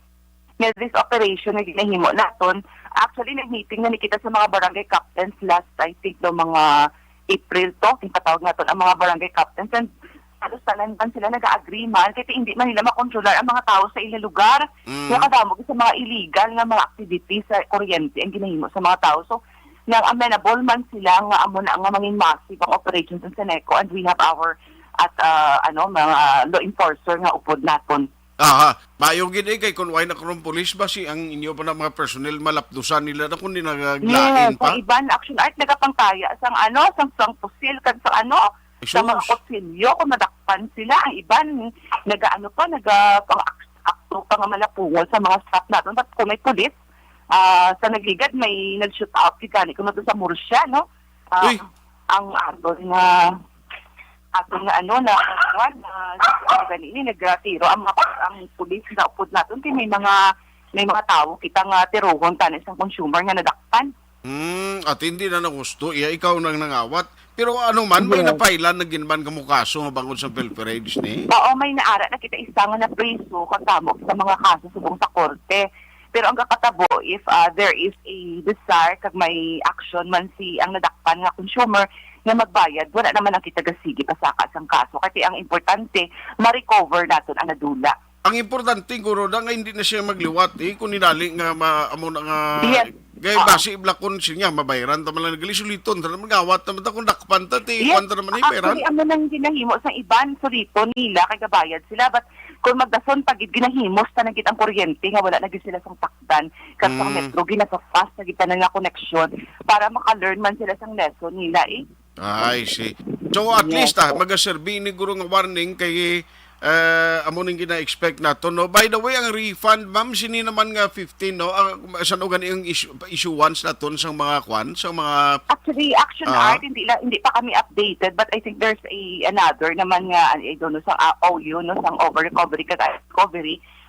nga this operation na ginahimo naton. Actually nag-meeting na ni kita sa mga barangay captains last I think no mga April to, patawag naton ang mga barangay captains and halos tanan sila nag-agree man kaya hindi man nila makontrolar ang mga tao sa ilang lugar. Kaya kadamo sa mga illegal nga mga activities sa kuryente ang ginahimo sa mga tao. So, nang amenable man sila nga amo na nga manging massive ang operations sa Seneco and we have our mga law enforcer nga upod naton. Mayo gid kay kun way na karon police ba si ang inyo pa na mga personnel malapdusan nila na kun nagaglain pa. Yes, iban Action Art nagapangkaya sang pusil kag sa sa mga kutsilyo kung nadakpan sila ang iban nagapang-akto pa nga malapungol sa mga staff natin but kung may pulis sa nagligad may nag-shoot out kani kung nato sa Murcia no ang ato nga ato nga na ganini nagtiro ang pulis na upod naton kay may mga tao kita nga tirohon tanis ang consumer nga nadakpan. At hindi na nagusto, ikaw nang nangawat. Pero ano man, may napailan na ginban ka mo kaso nga bangod sa pilferage ni? Oo, may naara na kita isa nga na preso katamo sa mga kaso subong sa korte. Pero ang kakatabo, if there is a desire kag may action man ang nadakpan nga consumer nga magbayad, wala naman ang kita gasigi pasaka sang kaso. Kasi ang importante, ma-recover natin ang nadula. Ang importante, guro, nga hindi na siya magliwat kung ninali nga maamo na nga... Yes. Gaya basi iblakon siya mabayaran tama lang nagali-suliton tama magawat tama kung dakpan ta ti kwanta naman ibayaran. Actually, ang nang ginahimo sa iban suliton nila kay gabayad sila but kung magdason pag ginahimos ta nagit ang kuryente nga wala na gid sila sang takdan kat sa metro ginasa-fast na kita na nga connection para maka-learn man sila sang lesson nila I see. So at least magaserbi ni guro nga warning kay amo ning gina-expect nato no. By the way, ang refund ma'am sini naman nga 15 no. Saan ugan yung issuance naton sa mga sa mga actually action art hindi pa kami updated but I think there's another naman nga I don't know sa OU no sang over recovery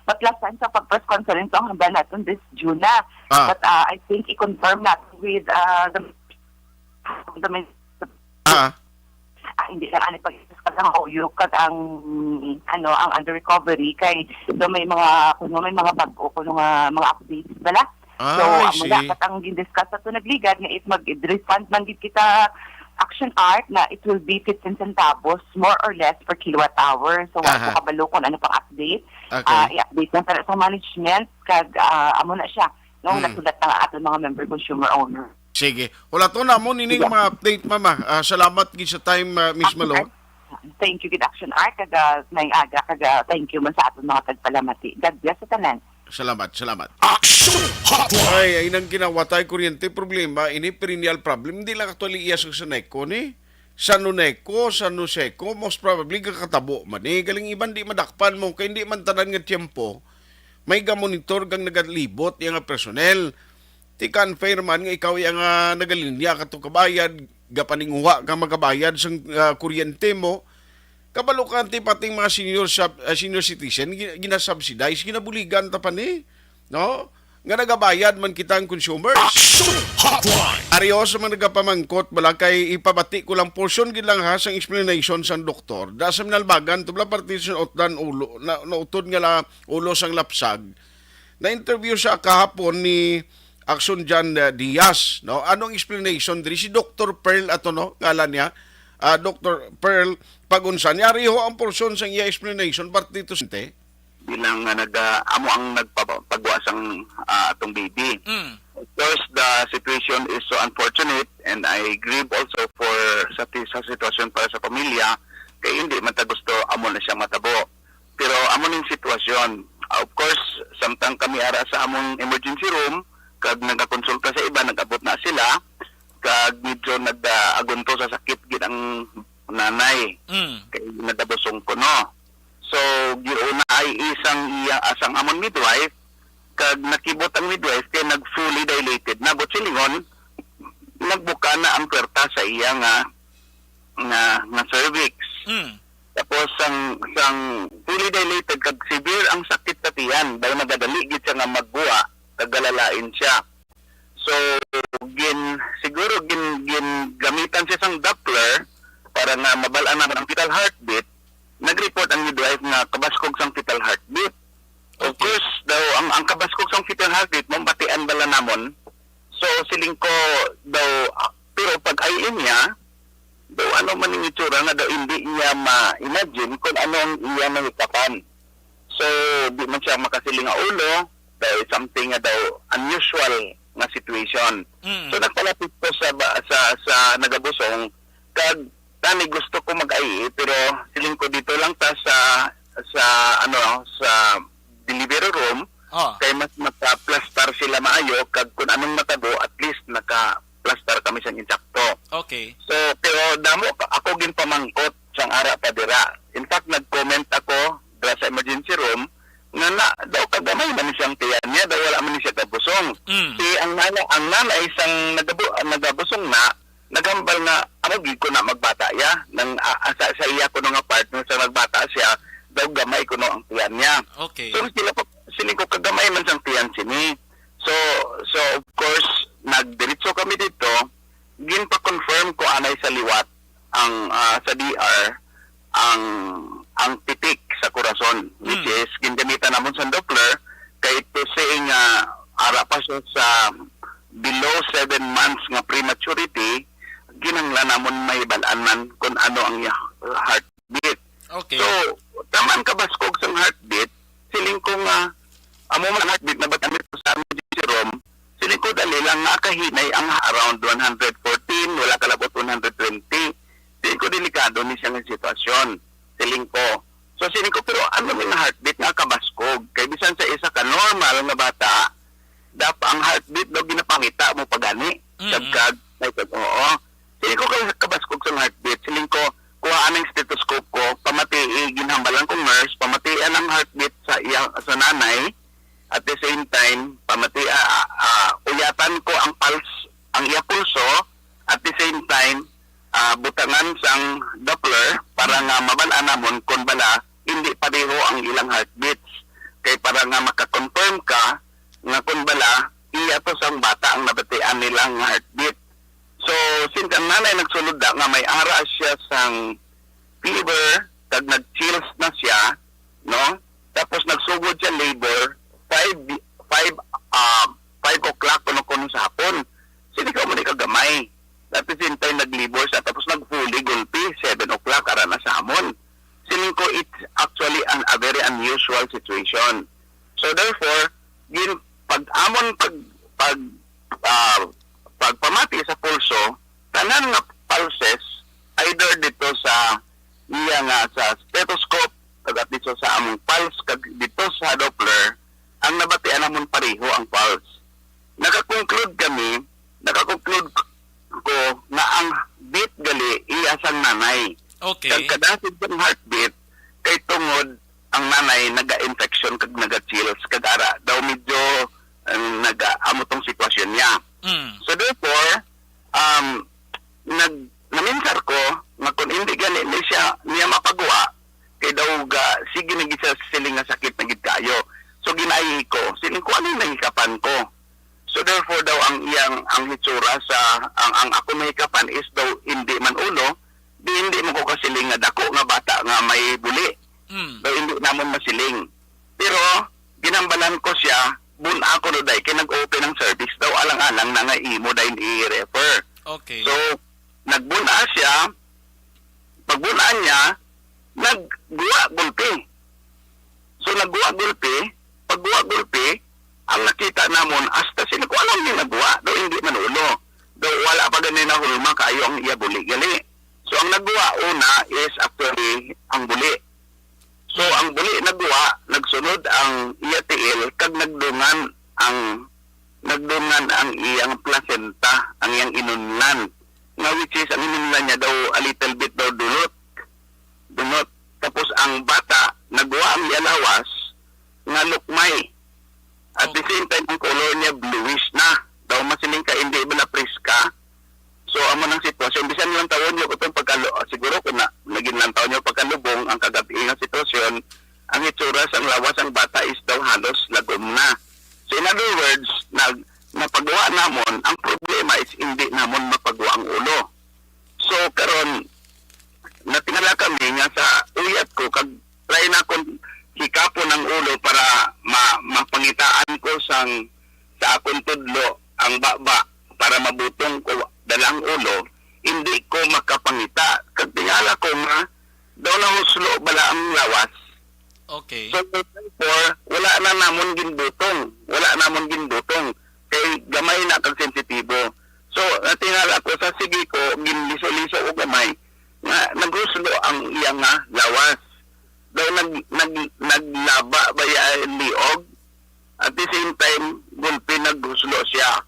but last time sa pag-press conference ang handa naton this June na. But I think i-confirm natin with the hindi lang ani pag-discuss ang OU kag ang ang under recovery kay do may mga bag-o kuno nga mga updates bala. So amo dapat ang gin-discuss ato nagligad nga if mag-refund man gid kita action art na it will be 15 centavos more or less per kilowatt hour. So wala kabalo kung ano pang update. I-update lang sa management kag amo na siya no nasulat na ato mga member consumer owner. Sige. Wala to na mo nining mga update mama. Salamat gid sa time Miss Malo. Thank you gid action art kaga may aga kaga thank you man sa aton mga tagpalamati. God bless sa tanan. Salamat. Action Hotline! Ay nang kinawatay kuryente problema ini perennial problem hindi lang actually iya sa NECO ni. Sa NECO, sa NUSECO most probably kakatabo man galing iban di madakpan mo kay hindi man tanan nga tiempo. May gamonitor gang nagalibot yang personnel. Tikan fair man nga ikaw yang nagalinya kato kabayad gapaninguha ka magabayad sa kuryente mo kabalo ka pating mga senior citizen ginasubsidize ginabuligan ta pa ni no nga nagabayad man kita ang consumers. Ariyo sa mga nagapamangkot bala kay ipabati ko lang portion gid lang ha sang explanation sang doktor da sa minalbagan tubla partition otdan ulo na utod nga la ulo sang lapsag na interview sa kahapon ni Action John Diaz, no? Anong explanation diri si Dr. Pearl ato no? Ngalan niya. Dr. Pearl Pagunsan. Yari ho ang portion sa iya explanation parte ito sinte. Bilang amo ang nagpapagwa sang atong baby. Of course, the situation is so unfortunate and I grieve also for sa sitwasyon para sa pamilya kay hindi man ta gusto amo na siyang matabo. Pero amo ning sitwasyon. Of course, samtang kami ara sa among emergency room kag nagakonsulta sa iba, nag-abot na sila, kag medyo nag-agunto sa sakit gid ang nanay. Kay nadabosong kuno. So, giuna ay asang amon midwife, kag nakibot ang midwife kay nag-fully dilated. Nabot silingon, nagbuka na ang kwerta sa iya nga cervix. Tapos sang fully dilated kag severe ang sakit sa tiyan, dahil nagadali gid siya nga magbuwa, tagalalain siya. So, siguro gamitan siya sang Doppler para na mabalaan naman ang fetal heartbeat. Nag-report ang midwife na kabaskog sang fetal heartbeat. Of course, daw, ang kabaskog sang fetal heartbeat, mambatian bala namon. So, siling ko daw, pero pag-ayin niya, daw ano man yung itsura nga daw hindi niya ma-imagine kung anong iya mahitapan. So, di man siya makasiling nga ulo, dahil something daw unusual na situation. So nagpalapit ko sa nagabusong kag tani gusto ko mag-ai pero siling ko dito lang ta sa delivery room kay mas maka-plaster sila maayo kag kung anong matabo at least naka-plaster kami sa insakto. Okay. So pero damo ako gin pamangkot sang ara pa dira. In fact nag-comment ako dira sa emergency room nga daw kagamay man siyang tiyan niya, daw wala man siya kabusong. Si ang nanay isang nagabusong na nagambal na gid ko na magbata ya nang sa iya ko nga partner sa magbata siya daw gamay ko no ang tiyan niya. Okay. So sila ko kagamay man sang tiyan sini. So of course nagdiretso kami dito, ginpa-confirm ko anay sa liwat ang sa DR ang titik sa corazon, which is ginamitan namon sa Doppler kay to saying ara pa siya sa below 7 months nga prematurity, ginanglan namon may balaan man kung ano ang heartbeat. Okay. So taman kabaskog sang heartbeat, siling ko nga amo man heartbeat na bagamit ko sa amin si Rom, siling ko dali lang nga kahinay ang around 114, wala kalabot 120. Siling ko delikado ni siya ng sitwasyon. Siling ko. So siling ko, pero ano may heartbeat nga kabaskog? Kay bisan sa isa ka normal nga bata, dapat ang heartbeat daw ginapangita mo pagani. Sagkag, oo. Siling ko kabaskog sa heartbeat. Siling ko, kuhaan ang stethoscope ko, pamatii, ginhambalan kong nurse, pamatian ang heartbeat sa nanay, at the same time, uyatan ko ang pulse, ang iya pulso, at the same time, butangan sang Doppler para nga mabalaan namon kung bala hindi pareho ang ilang heartbeats. Kay para nga makakonfirm ka nga kung bala iya to sang bata ang nabatian nilang heartbeat. So since ang nanay nagsulod da nga may ara siya sang fever, kag nag-chills na siya, no? Tapos nagsugod siya labor 5 o'clock kuno sa hapon. Sini ka mo ni kagamay. At the same time, nag-labor siya, tapos nag-fully gulpi, 7 o'clock, ara na sa amon. Siling ko, it's actually a very unusual situation. So therefore, pagpamati sa pulso, tanan nga pulses, either dito sa sa stethoscope, kag dito sa among pulse, kag dito sa Doppler, ang nabatian namon pareho ang pulse. Nakakonclude ko na ang beat gali iyasang nanay. Okay. Kag kadasig ng heartbeat kay tungod ang nanay naga-infection kag naga-chills kag ara daw medyo naga-amo tong sitwasyon niya. So therefore naminsar ko nga kung hindi gali niya mapagawa kay daw sige na gisa siling nga sakit na gid kayo. So ginaihi ko siling ko ano nahikapan ko. So therefore daw ang hitsura sa ang ako mahikapan is daw hindi man ulo, hindi mo ko kasiling nga dako nga bata nga may buli. Daw hindi namon masiling. Pero ginambalan ko siya, bun ako do day kay nag-open ng service daw alang-alang na nga imo dahil i-refer. Okay. So nagbuna siya, pagbunaan niya, nagguwa gulpi. So nagguwa gulpi, pagguwa gulpi, ang nakita namon hasta sila ko anong ginagawa daw hindi man ulo daw wala pa ganin na hulma kayo ang iya buli gali. So ang nagawa una is actually ang buli. So ang buli nagawa nagsunod ang iya tiil kag nagdungan ang iyang placenta, ang iyang inunlan nga which is ang inunlan niya daw a little bit daw dunot tapos ang bata nagawa ang iya lawas nga lukmay. At the same time, ang color niya bluish na. Daw masiling ka, hindi ba na priska? So, amo ng sitwasyon. Bisan lang taon niyo, siguro kung naging lang taon niyo pagkalubong, ang kagabi ng sitwasyon, ang itsura sang lawas ang bata is daw halos lagom na. So, in other words, napagawa namon, ang problema is hindi namon mapagawa ang ulo. So, karon natingala kami nga sa uyat ko, kag try na kung hikapon ang ulo para mapangitaan ko sa akong tudlo ang baba para mabutong ko dalang ulo, hindi ko makapangita. Kag tingala ko nga daw na huslo bala ang lawas. Okay. So therefore, wala na namon ginbutong kay gamay na kag sensitibo. So natingala ko sa sige ko ginliso-liso og gamay nga naghuslo ang iyang lawas. Daw naglaba baya liog at the same time gulpi naghuslo siya.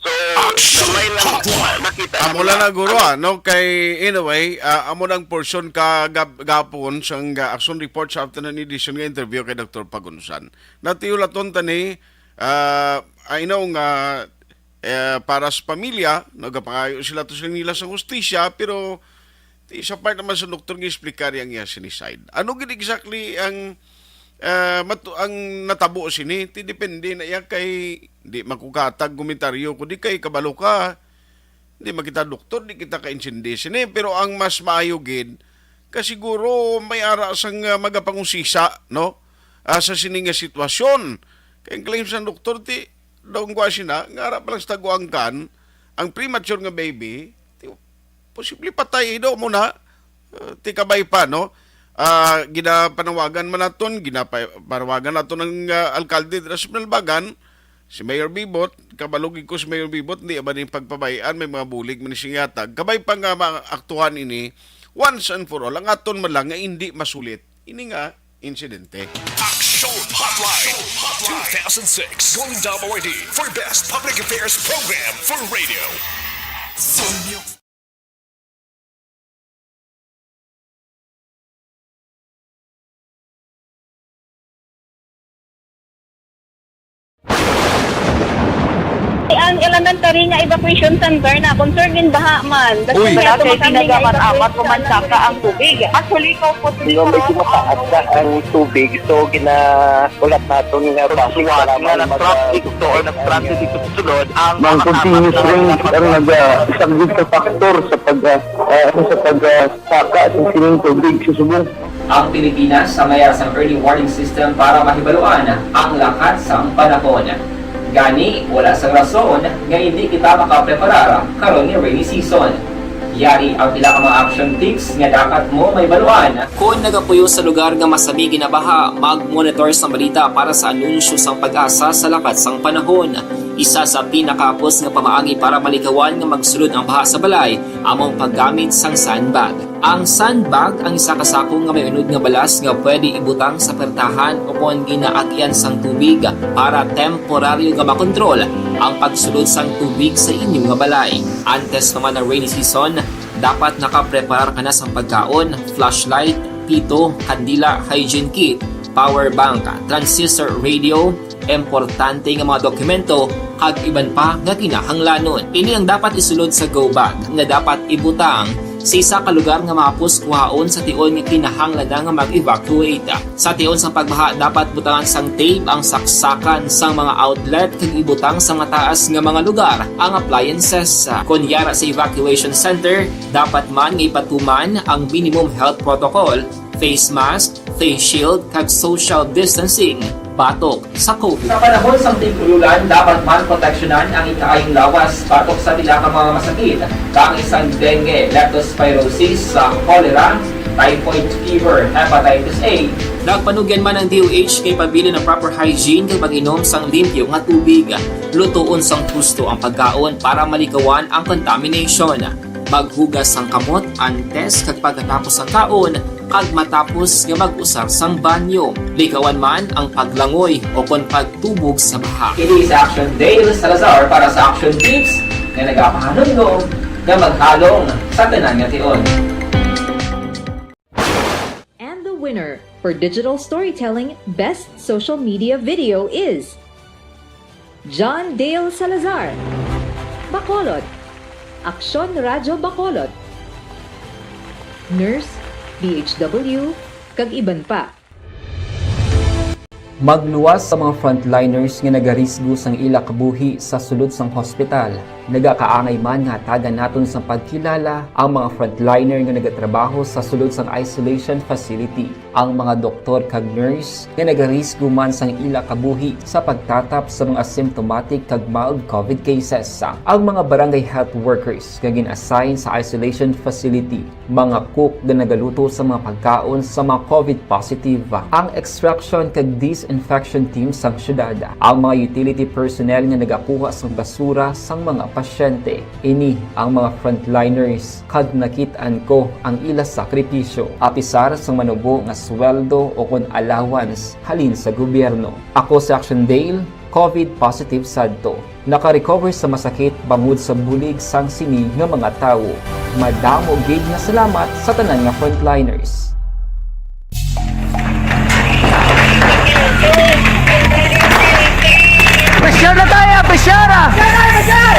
So gamay lang nakita amo lang na guro no kay anyway amo nang portion ka gapon sang action report sa afternoon edition nga interview kay Dr. Pagunsan. Natiulaton tani I know nga para sa pamilya, nagapangayo sila to sa nila sa hustisya, pero sa part naman sa doktor ng explicar yang iya siniside. Ano gid exactly ang ang natabo sini? Ti depende na iya kay di makukatag komentaryo ko di kay kabalo ka. Di makita doktor, di kita ka-insindi sini, pero ang mas maayo gid kasiguro may ara sang magapangusisa, no? Sa sining nga sitwasyon. Kay claim sa doktor ti daw ngwa sina nga ara pa lang sa taguangkan ang premature nga baby posible patay daw muna ti kabay pa, no? Ginapanawagan man naton, ginapanawagan naton ng alkalde sa Nalbagan, si Mayor Bibot, kabalugin ko si Mayor Bibot, hindi ba ning pagpabayaan, may mga bulig man singyatag, kabay pa nga maaktuhan ini once and for all, ang aton man lang nga hindi masulit ini nga insidente. Action Hotline 2006 Golden Dome Awardee for Best Public Affairs Program for Radio. Ang elementary nga evacuation center na concern din baha man. Uy, Kasi pinagamat-amat kumansaka ang tubig. Actually, ikaw po Medyo mataas na ang tubig, so ginaulat natin nga Pagsiwag nga nag-traffic to or nag-transit dito sa sulod, ang Mang continuous range ang isang good factor sa pagsaka at sining tubig sa subong. Ang Pilipinas sa mayas ng early warning system para mahibaluan ang lakas ng panahon. Gani, wala sa rason nga hindi kita makapreparara karon ni rainy season. Yari ang pila ka mga action tips nga dapat mo may baluan. Kung nagapuyo sa lugar nga masabi ginabaha, mag-monitor sa balita para sa anunsyo sang pag-asa sa lakas sang panahon. Isa sa pinakapos nga pamaagi para malikawan nga magsulod ang baha sa balay, among paggamit sang sandbag. Ang sandbag ang isa kasako nga may unod nga balas nga pwede ibutang sa pertahan o kung ginaagyan sang tubig para temporaryo nga makontrol ang pagsulod sang tubig sa inyong nga balay. Antes naman ng rainy season, dapat nakapreparar ka na sang pagkaon, flashlight, pito, kandila, hygiene kit, power bank, transistor radio, importante nga mga dokumento kag iban pa nga kinahanglanon. Ini ang dapat isulod sa go bag nga dapat ibutang sa isa ka lugar nga mapus kuhaon sa tion nga kinahanglan nga mag-evacuate. Sa tion sa pagbaha dapat butangan sang tape ang saksakan sang mga outlet kag ibutang sa mataas nga mga lugar ang appliances. Kunyara sa evacuation center, dapat man nga ipatuman ang minimum health protocol, face mask, face shield kag social distancing batok sa COVID. Sa panahon sa tigululan, dapat man proteksyonan ang ikaayong lawas batok sa pila ka mga masakit, kang isang dengue, leptospirosis, cholera, typhoid fever, hepatitis A. Nagpanugyan man ang DOH kay pabili ng proper hygiene kay pag-inom sang limpyo nga tubig. Lutuon sang husto ang pagkaon para malikawan ang contamination. Maghugas sang kamot antes kag pagkatapos ang kaon kag matapos nga mag-usar sang banyo. Likawan man ang paglangoy o kon pagtubog sa baha. Kini sa Action Dale Salazar para sa action tips nga nagapahanundong nga maghalong sa tanan nga tion. And the winner for Digital Storytelling Best Social Media Video is John Dale Salazar, Bacolod, Aksyon Radyo Bacolod, Nurse, DHW, kag iban pa. Magluwas sa mga frontliners nga nagarisgo sang ila kabuhi sa sulod sang hospital. Nagakaangay man nga tagan naton sa pagkilala ang mga frontliner nga nagatrabaho sa sulod sang isolation facility. Ang mga doktor kag nurse nga nagarisgo man sang ila kabuhi sa pagtatap sa mga asymptomatic kag mild COVID cases. Ang mga barangay health workers nga gin-assign sa isolation facility, mga cook nga nagaluto sa mga pagkaon sa mga COVID positive. Ang extraction kag disinfection team sang syudad, ang mga utility personnel nga nagakuha sang basura sang mga pasyente. Ini ang mga frontliners kag nakit-an ko ang ila sakripisyo apisar sang manubo nga sweldo o kon allowance halin sa gobyerno. Ako sa Action Dale, COVID positive sadto. Naka-recover sa masakit bangod sa bulig sang sini nga mga tawo. Madamo gid nga salamat sa tanan nga frontliners. Pressure na tayo! Pressure!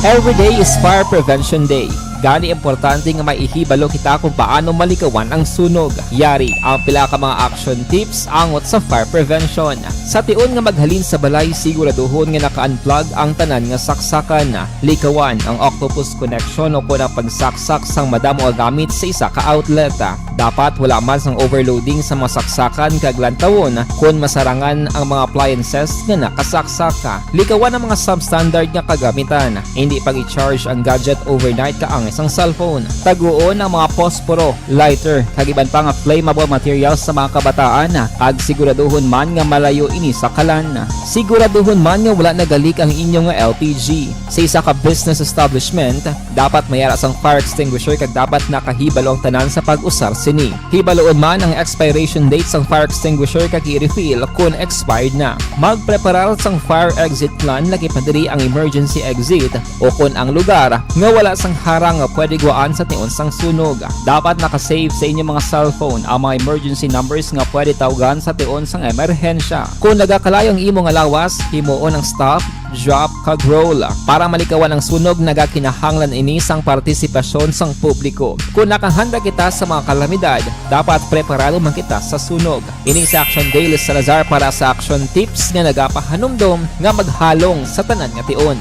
Every day is Fire Prevention Day. Gani importante nga maihibalo kita kung paano malikawan ang sunog. Yari ang pila ka mga action tips angot sa fire prevention. Sa tion nga maghalin sa balay, siguraduhon nga naka-unplug ang tanan nga saksakan. Likawan ang octopus connection o kung ang pagsaksak sang madamo nga gamit sa isa ka outlet. Dapat wala man sang overloading sa mga saksakan kag lantawon kung masarangan ang mga appliances nga nakasaksaka. Likawan ang mga substandard nga kagamitan. Hindi pag i-charge ang gadget overnight kaang isang cellphone. Taguon ang mga posporo, lighter, kag iban pa nga flammable materials sa mga kabataan. Kag siguraduhon man nga malayo ini sa kalan. Siguraduhon man nga wala nagalik ang inyong LPG. Sa isa ka business establishment, dapat mayara sang fire extinguisher kag dapat nakahibalo ang tanan sa pag-usar sini. Hibaloon man ang expiration date sang fire extinguisher kag i-refill kung expired na. Magpreparar sang fire exit plan lagi pa diri ang emergency exit o kung ang lugar nga wala sang harang nga pwede guaan sa tion sang sunog. Dapat nakasave sa inyong mga cellphone ang mga emergency numbers nga pwede tawagan sa tion sang emerhensya. Kung nagakalayo ang imong alawas, himuon ang stop, drop, kag roll. Para malikawan ang sunog, nagakinahanglan ini sang partisipasyon sang publiko. Kung nakahanda kita sa mga kalamidad, dapat preparado man kita sa sunog. Ini sa Action Daily Salazar para sa action tips nga nagapahanumdom nga maghalong sa tanan nga tion.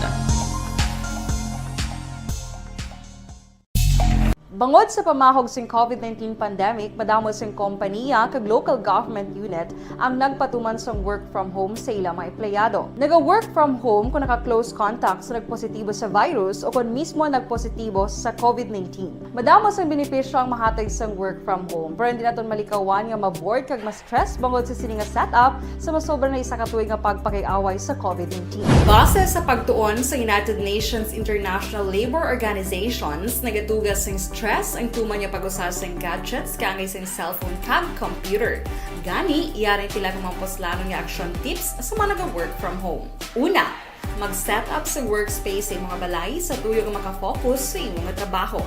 Bangod sa pamahog sing COVID-19 pandemic, madamo sing kompanya kag local government unit ang nagpatuman sang work from home sa ilang mga empleyado. Naga-work from home kung naka-close contact sa nagpositibo sa virus o kung mismo nagpositibo sa COVID-19. Madamo sang benepisyo ang mahatag sang work from home, pero hindi naton malikawan nga ma-bored kag ma-stress bangod sa sini nga setup sa masobra na isa ka tuig nga pagpakiaway sa COVID-19. Base sa pagtuon sa United Nations International Labour Organizations, nagatugas sing stress ang tuman niya pag-usar sa gadgets kangay sa cellphone kag computer. Gani, iyaring pila ng mga poslanong nga action tips sa mga nag-work from home. Una, mag-set up sa workspace sa mga balay sa tuyo nga makafocus sa imong trabaho.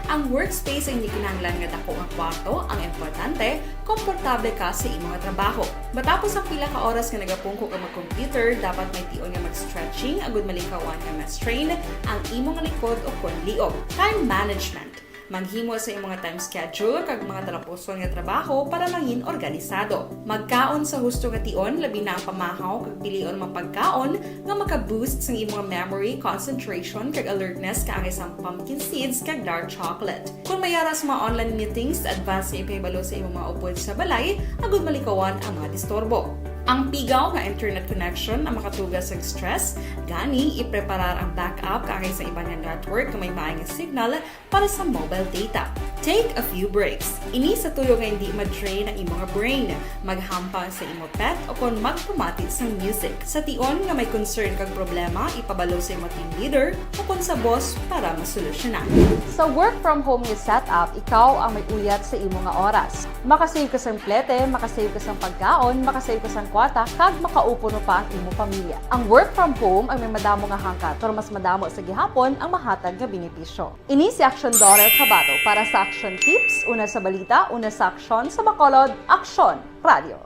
Ang workspace ay hindi kinahanglan nga dako ang kwarto, ang importante, komportable ka sa imong trabaho. Matapos ang pila ka oras nga nagapungko ka mag-computer, dapat may tion nga mag-stretching agud malikawan nga ma-strain ang imong likod o kon liog. Time management. Maghimo sa imong time schedule kag mga talapuson nga trabaho para mangin organisado. Magkaon sa husto nga tion, labi na ang pamahaw kag pilion mapagkaon nga maka-boost sa imong memory, concentration kag alertness kaangay sa pumpkin seeds kag dark chocolate. Kung mayaras mga online meetings, advance sa ipahibalo sa imong mga upod sa balay, agud malikawan ang mga disturbo. Ang pigaw nga internet connection ang makatugas sa stress, gani ipreparar ang backup kaangay sa ibang network nga may maayong signal para sa mobile data. Take a few breaks. Ini sa tuyo nga hindi ma-drain ang imong brain, maghampang sa imong pet o kon magpumatit sa music. Sa tion nga may concern kag problema, ipabalo sa imong team leader o kon sa boss para masolusyonan. Sa work from home nga setup, ikaw ang may uyat sa imong nga oras. Makasave ka sa plete, makasave ka sa pagkaon, makasave ka sa kwarta, kag makaupo no pa ang imong pamilya. Ang work from home ay may madamo nga hangkat, pero mas madamo sa gihapon ang mahatag nga benepisyo. Ini si Action Dorel Cabato para sa Action Tips, una sa balita, una sa aksyon sa Bacolod, Action Radio.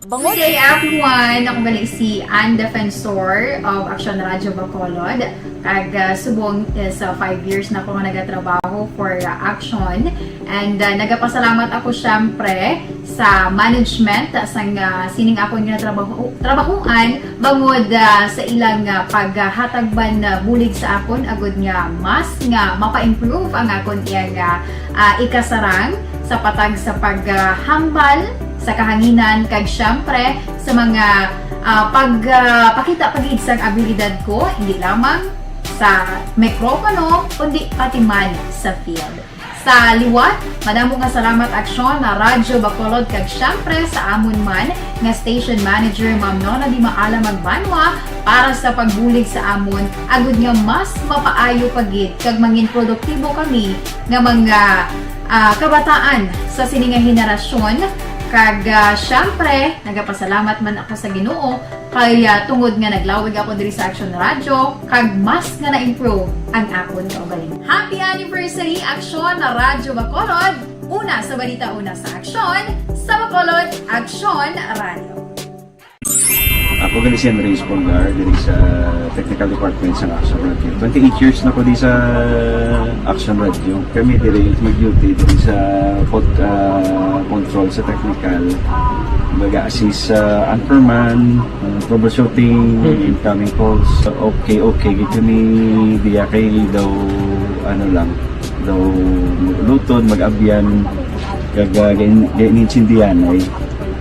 Good day everyone! Ako gali si Ann Defensor of Action Radio Bacolod. Kag subong sa 5 years na ako nga nagatrabaho for Action. And nagapasalamat ako syempre sa management sang sining ako nga trabahuan bangod sa ilang paghatagban bulig sa akon agud nga mas nga mapa-improve ang akon iyang ikasarang sa patag sa paghambal sa kahanginan kag syempre sa mga pakita pagid sang abilidad ko hindi lamang sa mikropono kundi pati man sa field. Sa liwat, madamo nga salamat Aksyon na Radyo Bacolod kag syempre sa amon man nga station manager Ma'am Nona Di Maala Magbanwa para sa pagbulig sa amon agud nga mas mapaayo pagid kag mangin produktibo kami nga mga kabataan sa sininga henerasyon. Kag syempre, nagapasalamat man ako sa Ginoo kay tungod nga naglawig ako diri sa Action Radio kag mas nga na-improve ang akon kaugalingon. Happy anniversary Action na Radyo Bacolod! Una sa balita, una sa aksyon, sa Bacolod, Action Radio. Ako gali si Andres Polgar diri sa Technical Department sa Action Radio. 28 years na ko di sa Action Radio. Kami diri mag-duty diri sa control sa technical. Mag-assist sa anchorman, troubleshooting, incoming calls. Okay. Gito ni diya kay daw daw lutod, mag-abyan, ganinsindihan ay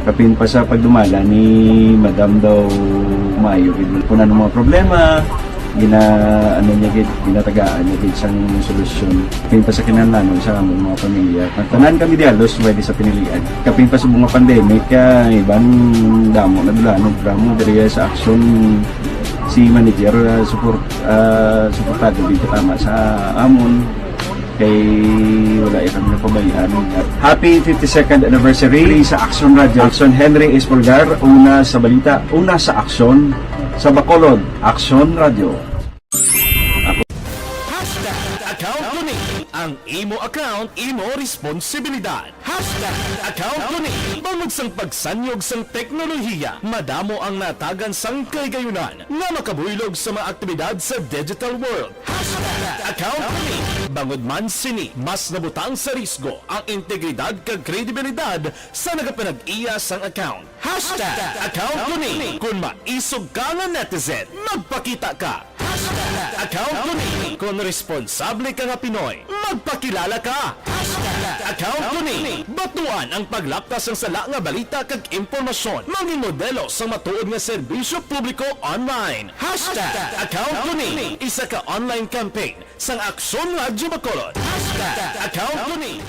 kapin pa sa pagdumala ni Madam daw Mayo kung ano mga problema ginatagaan niya gid sang solusyon kapin pa sa kinahanglan sa among mga pamilya tanan kami dialos pwede sa pinilian kapin pa sa mga pandemic ibang damo na dulanog drama diri sa action si manager suportado dito tama sa amon kay wala ikang napabayaan. Happy 52nd anniversary sa Action Radio. Action Henry Espolgar, una sa balita, una sa aksyon, sa Bacolod, Action Radio. Account ko ni ang imo account, imo responsibilidad. Account ko ni bangod sang pagsanyog sang teknolohiya, madamo ang natagan sang kaygayunan nga makabuylog sa mga aktibidad sa digital world. Account ko ni bangod man sini mas nabutang sa risgo ang integridad kag kredibilidad sa nagapinag-iya sang account. Account ko ni kung maisog ka nga netizen, magpakita ka. Account ko ni kung responsable ka nga Pinoy, magpakilala ka. Account ko ni batuan ang paglaptas ng sala nga balita kag impormasyon, mangin modelo sa matuod nga serbisyo publiko online. Account ko ni isa ka online campaign sang Aksyon Radyo Bacolod. Account ko ni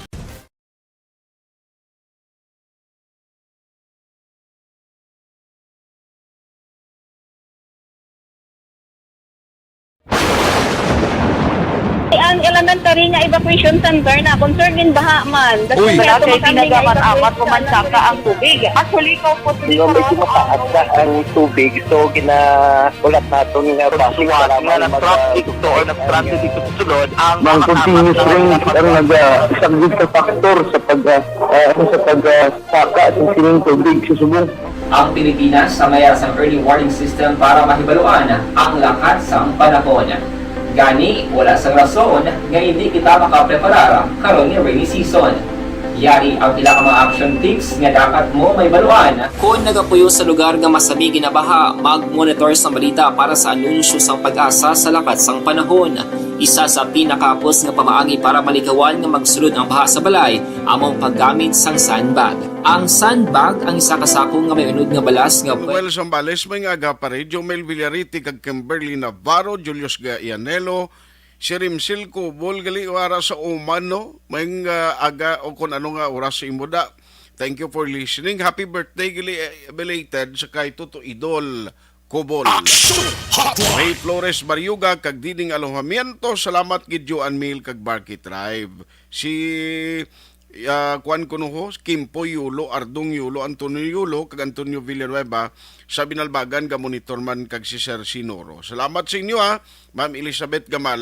Ang elementary nga evacuation center na concern din baha man. Uy, kay pinagamat-amat kumansaka ang tubig. Actually, ko po dito medyo mataas na ang tubig. So, ginaulat natin nga basiwala nga nag-traffic to or nag-traffic dito sa sulod. Ang continuous rain ang isang good factor sa pagsaka at sining tubig sa subong. Ang Pilipinas sa mayroon sa early warning system para mahibaluan ang lakat sang panahon. Gani, wala sang rason nga hindi kita makapreparara karon ni rainy season. Yari ang pila ka mga action tips nga dapat mo may baluan. Kung nagapuyo sa lugar nga masabi ginabaha, mag-monitor sa balita para sa anunsyo sang pag-asa sa lakat sang panahon. Isa sa pinakapos nga pamaagi para malikawan nga magsulod ang baha sa balay, among paggamit sang sandbag. Ang sandbag ang isa kasako nga may unod nga balas nga Well, Sambales, may nga aga pa rin, Jomel Villariti, kag Kimberly Navarro, Julius Ianelo, si Rimsil Cubol, gali oras sa umano, may aga o kung ano nga oras sa imuda. Thank you for listening. Happy birthday, gali belated sa kay Tuto Idol Cubol. May Flores Mariuga, kag Diding Alojamiento, salamat gid Joan Mil kag Barky Tribe. Si Juan Kunuho, Kimpo Yulo, Ardong Yulo, Antonio Yulo, kag Antonio Villanueva, sa Binalbagan, Gamonitor man kag si Sir Sinoro. Salamat sa inyo ha, Ma'am Elizabeth Gamal.